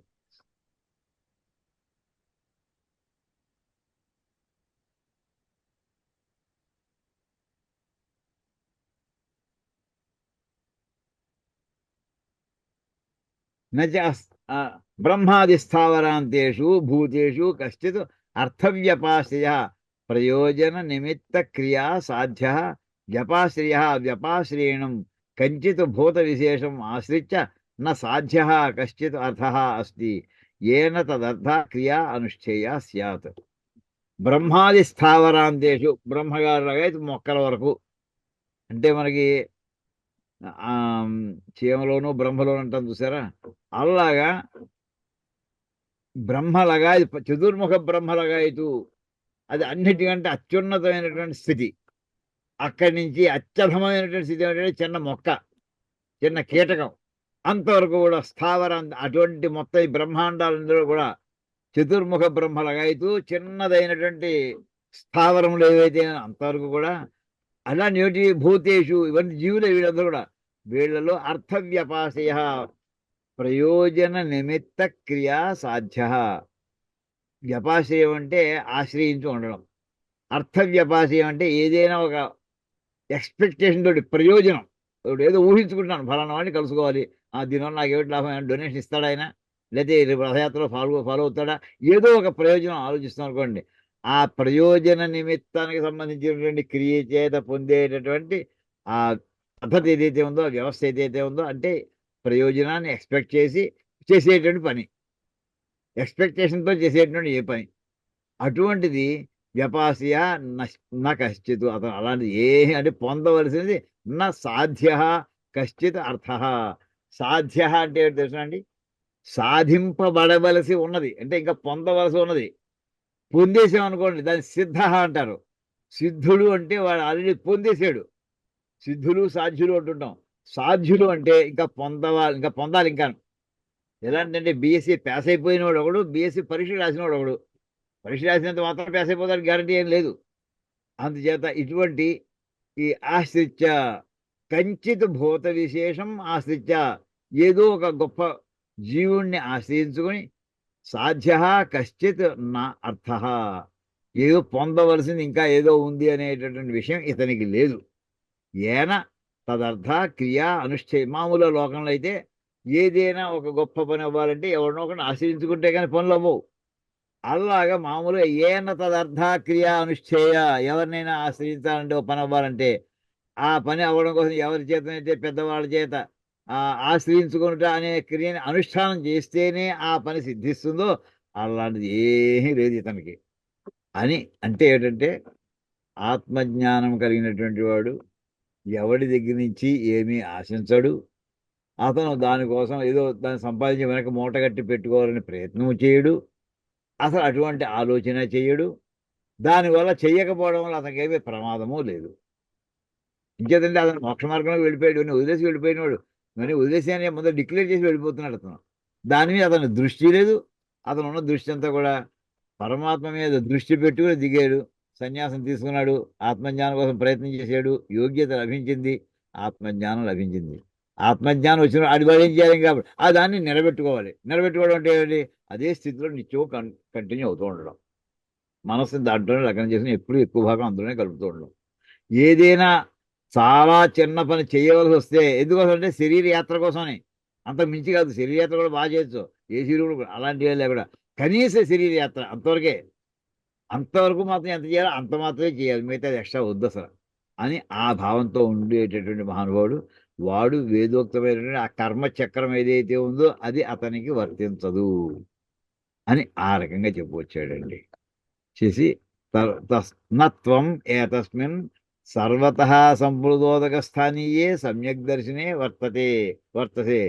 బ్రహ్మాది స్థావరాంతేషు భూతేషు కశ్చిత్ అర్థవ్యపాశ్రయ ప్రయోజన నిమిత్త క్రియా సాధ్య వ్యపాశ్రయ వ్యపాశ్రయణం కంచిత్ భూత విశేషం ఆశ్రిత్య న సాధ్య కశ్చిత్ అర్థ అస్తి ఏన తదర్థ క్రియా అనుష్ఠేయ స్యాత్. బ్రహ్మాది స్థావరాంతేషు, బ్రహ్మగారులాగా అయితే మొక్కల వరకు, అంటే మనకి చీమలోను బ్రహ్మలోను అంటాం చూసారా, అలాగా బ్రహ్మలగా, చతుర్ముఖ బ్రహ్మలగా ఇటు, అది అన్నిటికంటే అత్యున్నతమైనటువంటి స్థితి. అక్కడి నుంచి అత్యధమైనటువంటి స్థితి ఏమిటంటే చిన్న మొక్క, చిన్న కీటకం, అంతవరకు కూడా స్థావరం అటువంటి మొత్తం ఈ బ్రహ్మాండాలందరూ కూడా చతుర్ముఖ బ్రహ్మలగాయతూ చిన్నదైనటువంటి స్థావరములు ఏవైతే అంతవరకు కూడా అలా నేటి భూతేషు ఇవన్నీ జీవులే వీళ్ళందరూ కూడా. వీళ్ళలో అర్థవ్యపాశయ ప్రయోజన నిమిత్త క్రియా సాధ్య. వ్యపాశయం అంటే ఆశ్రయించి ఉండడం, అర్థవ్యపాశయం అంటే ఏదైనా ఒక ఎక్స్పెక్టేషన్ తోటి ప్రయోజనం, ఇప్పుడు ఏదో ఊహించుకుంటున్నాను ఫలానా వాడిని కలుసుకోవాలి, దీనివల్ల నాకు ఏమిటి లాభం, డొనేషన్ ఇస్తాడా ఆయన, లేకపోతే రేపు రథయాత్రలో ఫాలో అవుతాడా, ఏదో ఒక ప్రయోజనం ఆలోచిస్తాం అనుకోండి. ఆ ప్రయోజన నిమిత్తానికి సంబంధించినటువంటి క్రియ చేత పొందేటటువంటి ఆ పద్ధతి ఏదైతే ఉందో, ఆ వ్యవస్థ ఏదైతే ఉందో, అంటే ప్రయోజనాన్ని ఎక్స్పెక్ట్ చేసి చేసేటువంటి పని, ఎక్స్పెక్టేషన్తో చేసేటువంటి ఏ పని, అటువంటిది వ్యపాస్య నా కశ్చిత్, అతను అలాంటిది అంటే పొందవలసినది నా సాధ్య కశ్చిత్ అర్థ. సాధ్య అంటే ఏంటి తెలుసా అండి? సాధింపబడవలసి ఉన్నది అంటే ఇంకా పొందవలసి ఉన్నది. పొందేసాం అనుకోండి దాన్ని సిద్ధ అంటారు. సిద్ధుడు అంటే వాడు ఆల్రెడీ పొందేశాడు. సిద్ధులు సాధ్యులు అంటుంటాం. సాధ్యులు అంటే ఇంకా పొందాలి ఇంకా. ఎలాంటంటే బీఎస్సీ పాస్ అయిపోయిన వాడు ఒకడు, బీఎస్సీ పరీక్ష రాసిన వాడు ఒకడు. పరీక్ష రాసినంత మాత్రం పాస్ అయిపోతానికి గ్యారంటీ ఏం లేదు. అందుచేత ఇటువంటి ఈ ఆశ్రిత్య కంచిత్ భూత విశేషం ఆశ్రిత్య, ఏదో ఒక గొప్ప జీవుణ్ణి ఆశ్రయించుకొని సాధ్య కశ్చిత్ నా అర్థ, ఏదో పొందవలసింది ఇంకా ఏదో ఉంది అనేటటువంటి విషయం ఇతనికి లేదు. ఏన తదర్థ క్రియా అనుష్ఠే. మామూలు లోకంలో అయితే ఏదైనా ఒక గొప్ప పని అవ్వాలంటే ఎవరినో ఒకరిని ఆశ్రయించుకుంటే కానీ పనులు అవ్వవు. అలాగా మామూలుగా ఏన తదర్థ క్రియా అనుష్ఠేయ, ఎవరినైనా ఆశ్రయించాలంటే ఒక పని అవ్వాలంటే ఆ పని అవ్వడం కోసం ఎవరి చేతనైతే పెద్దవాళ్ళ చేత ఆశ్రయించుకుంటా అనే క్రియని అనుష్ఠానం చేస్తేనే ఆ పని సిద్ధిస్తుందో అలాంటిది ఏమీ లేదు ఇతనికి. అని అంటే ఏంటంటే ఆత్మజ్ఞానం కలిగినటువంటి వాడు ఎవడి దగ్గర నుంచి ఏమీ ఆశించడు. అతను దానికోసం ఏదో దాన్ని సంపాదించి వెనక మూట కట్టి పెట్టుకోవాలని ప్రయత్నం చేయడు. అసలు అటువంటి ఆలోచన చేయడు. దానివల్ల చెయ్యకపోవడం వల్ల అతనికి ఏమీ ప్రమాదము లేదు. ఇంకేదంటే అతను మోక్ష మార్గంలో వెళ్ళిపోయాడు, ఇవన్నీ వదిలేసి వెళ్ళిపోయినవాడు. ఇవన్నీ వదిలేసి అని ముందు డిక్లేర్ చేసి వెళ్ళిపోతున్నాడు అతను. దాని మీద అతను దృష్టి లేదు. అతను ఉన్న దృష్టి అంతా కూడా పరమాత్మ మీద దృష్టి పెట్టుకుని దిగాడు, సన్యాసం తీసుకున్నాడు, ఆత్మజ్ఞానం కోసం ప్రయత్నం చేశాడు, యోగ్యత లభించింది, ఆత్మజ్ఞానం లభించింది. ఆత్మజ్ఞానం వచ్చిన అది వాడు ఏం చేయాలి కాబట్టి దాన్ని నిలబెట్టుకోవాలి. నిలబెట్టుకోవడం అంటే ఏంటి? అదే స్థితిలో నిత్యం కంటిన్యూ అవుతూ ఉండడం, మనస్సుని దాంట్లోనే లగ్నం చేసుకుని ఎప్పుడు ఎక్కువ భాగం అందులోనే కలుపుతూ ఉండడం. ఏదైనా చాలా చిన్న పని చేయవలసి వస్తే ఎందుకోసం అంటే శరీర యాత్ర కోసమని, అంత మించి కాదు. శరీర యాత్ర కూడా బాగా చేయొచ్చు, ఏ శరీరం కూడా అలాంటివి లేకుండా కనీస శరీర యాత్ర అంతవరకే. అంతవరకు మాత్రం ఎంత చేయాలో అంత మాత్రమే చేయాలి, మిగతా ఎక్స్ట్రా వద్దు అసలు అని ఆ భావంతో ఉండేటటువంటి మహానుభావుడు. వాడు వేదోక్తమైనటువంటి ఆ కర్మ చక్రం ఏదైతే ఉందో అది అతనికి వర్తించదు అని ఆ రకంగా చెప్పవచ్చాడండి. చేసి నత్వం ఏతస్మిన్ సర్వతః సంప్లుతోదక స్థానీయే సమ్యక్ దర్శనే వర్తసే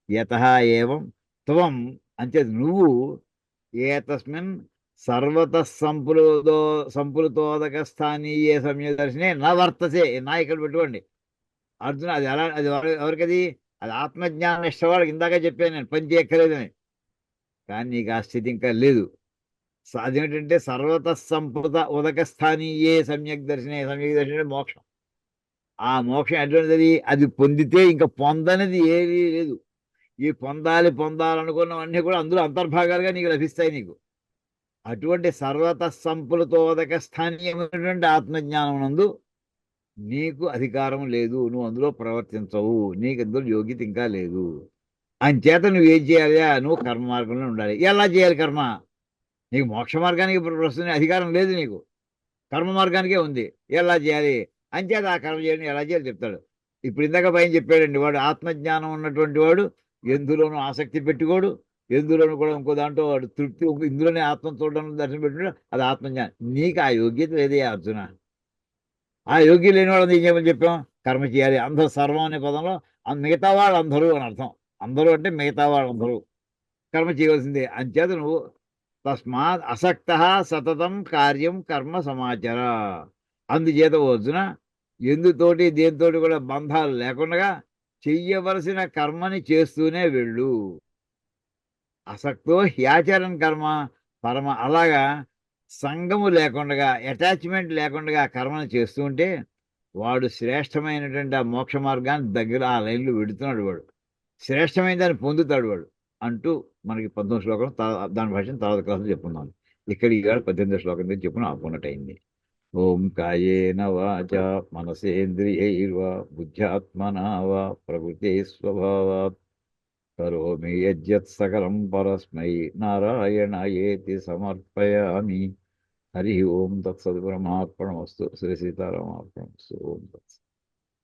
యతః ఏవం త్వం, అంటే నువ్వు ఏతస్మిన్ సర్వతః సంప్లుతోదక స్థానీయే సమ్యక్ దర్శనే నా వర్తసే. నా ఇక్కడ పెట్టుకోండి అర్జున. అది ఎలా, అది ఎవరికది? అది ఆత్మజ్ఞానం ఇష్ట వాళ్ళకి. ఇందాక చెప్పాను నేను పని చేయక్కర్లేదని, కానీ నీకు ఆ స్థితి ఇంకా లేదు. అదేంటంటే సర్వత సంప్రద ఉదక స్థానీయే సమ్యక్ దర్శనే. సమ్యక్ దర్శనం మోక్షం. ఆ మోక్షం ఎటువంటిది? అది పొందితే ఇంకా పొందనిది ఏదీ లేదు. ఈ పొందాలనుకున్నవన్నీ కూడా అందులో అంతర్భాగాలుగా నీకు లభిస్తాయి నీకు. అటువంటి సర్వత సంప్లుతోదక స్థానీయమైనటువంటి ఆత్మజ్ఞానం నందు నీకు అధికారం లేదు, నువ్వు అందులో ప్రవర్తించవు, నీకు అందులో యోగ్యత ఇంకా లేదు. అంచేత నువ్వేం చేయాలి? నువ్వు కర్మ మార్గంలో ఉండాలి. ఎలా చేయాలి కర్మ? నీకు మోక్ష మార్గానికి ప్రస్తుతం అధికారం లేదు, నీకు కర్మ మార్గానికే ఉంది. ఎలా చేయాలి? అంచేత ఆ కర్మ చేయడం ఎలా చేయాలి చెప్తాడు. ఇప్పుడు ఇందాక పైన చెప్పాడండి, వాడు ఆత్మజ్ఞానం ఉన్నటువంటి వాడు ఎందులోనూ ఆసక్తి పెట్టుకోడు, ఎందులోనూ కూడా ఇంకో దాంట్లో వాడు తృప్తి, ఇందులోనే ఆత్మ చూడడం దర్శనం పెట్టుకుంటాడు, అది ఆత్మజ్ఞానం. నీకు ఆ యోగ్యత లేదే అర్జున. ఆ యోగ్యం లేని వాళ్ళని ఏం చేయమని చెప్పాం? కర్మ చేయాలి. అందరూ సర్వం అనే పదంలో మిగతా వాళ్ళందరూ అని అర్థం. అందరూ అంటే మిగతా వాళ్ళందరూ కర్మ చేయవలసిందే. అంచేత నువ్వు తస్మాత్ అసక్త సతతం కార్యం కర్మ సమాచార. అందుచేత అర్జున ఎందుతోటి దేనితోటి కూడా బంధాలు లేకుండా చెయ్యవలసిన కర్మని చేస్తూనే వెళ్ళు. అసక్తో హ్యాచరణ కర్మ పరమ అలాగా సంగము లేకుండా అటాచ్మెంట్ లేకుండా ఆ కర్మను చేస్తూ ఉంటే వాడు శ్రేష్టమైనటువంటి ఆ మోక్ష మార్గాన్ని దగ్గర ఆ లైన్లో వెడుతున్నాడు వాడు. శ్రేష్టమైన దాన్ని పొందుతాడు వాడు అంటూ మనకి 19 శ్లోకం దాని భాషను తర్వాత క్లాసులు చెప్పుకుందాం. ఇక్కడ ఈవేళ 18 శ్లోకం దగ్గర చెప్పుకుని ఆపుకున్నట్టయింది. ఓం కాయేన వాచ మనసేంద్రియైర్వా బుద్ధ్యాత్మనా వా ప్రకృతే స్వభావాత్ కరోమి యజ్జత్ సకలం పరస్మై నారాయణయేతి సమర్పయామి. హరి ఓం తత్సత్ బ్రహ్మార్పణమస్తు. శ్రీ సీతారామార్పణమస్తు. ఓం తత్సత్.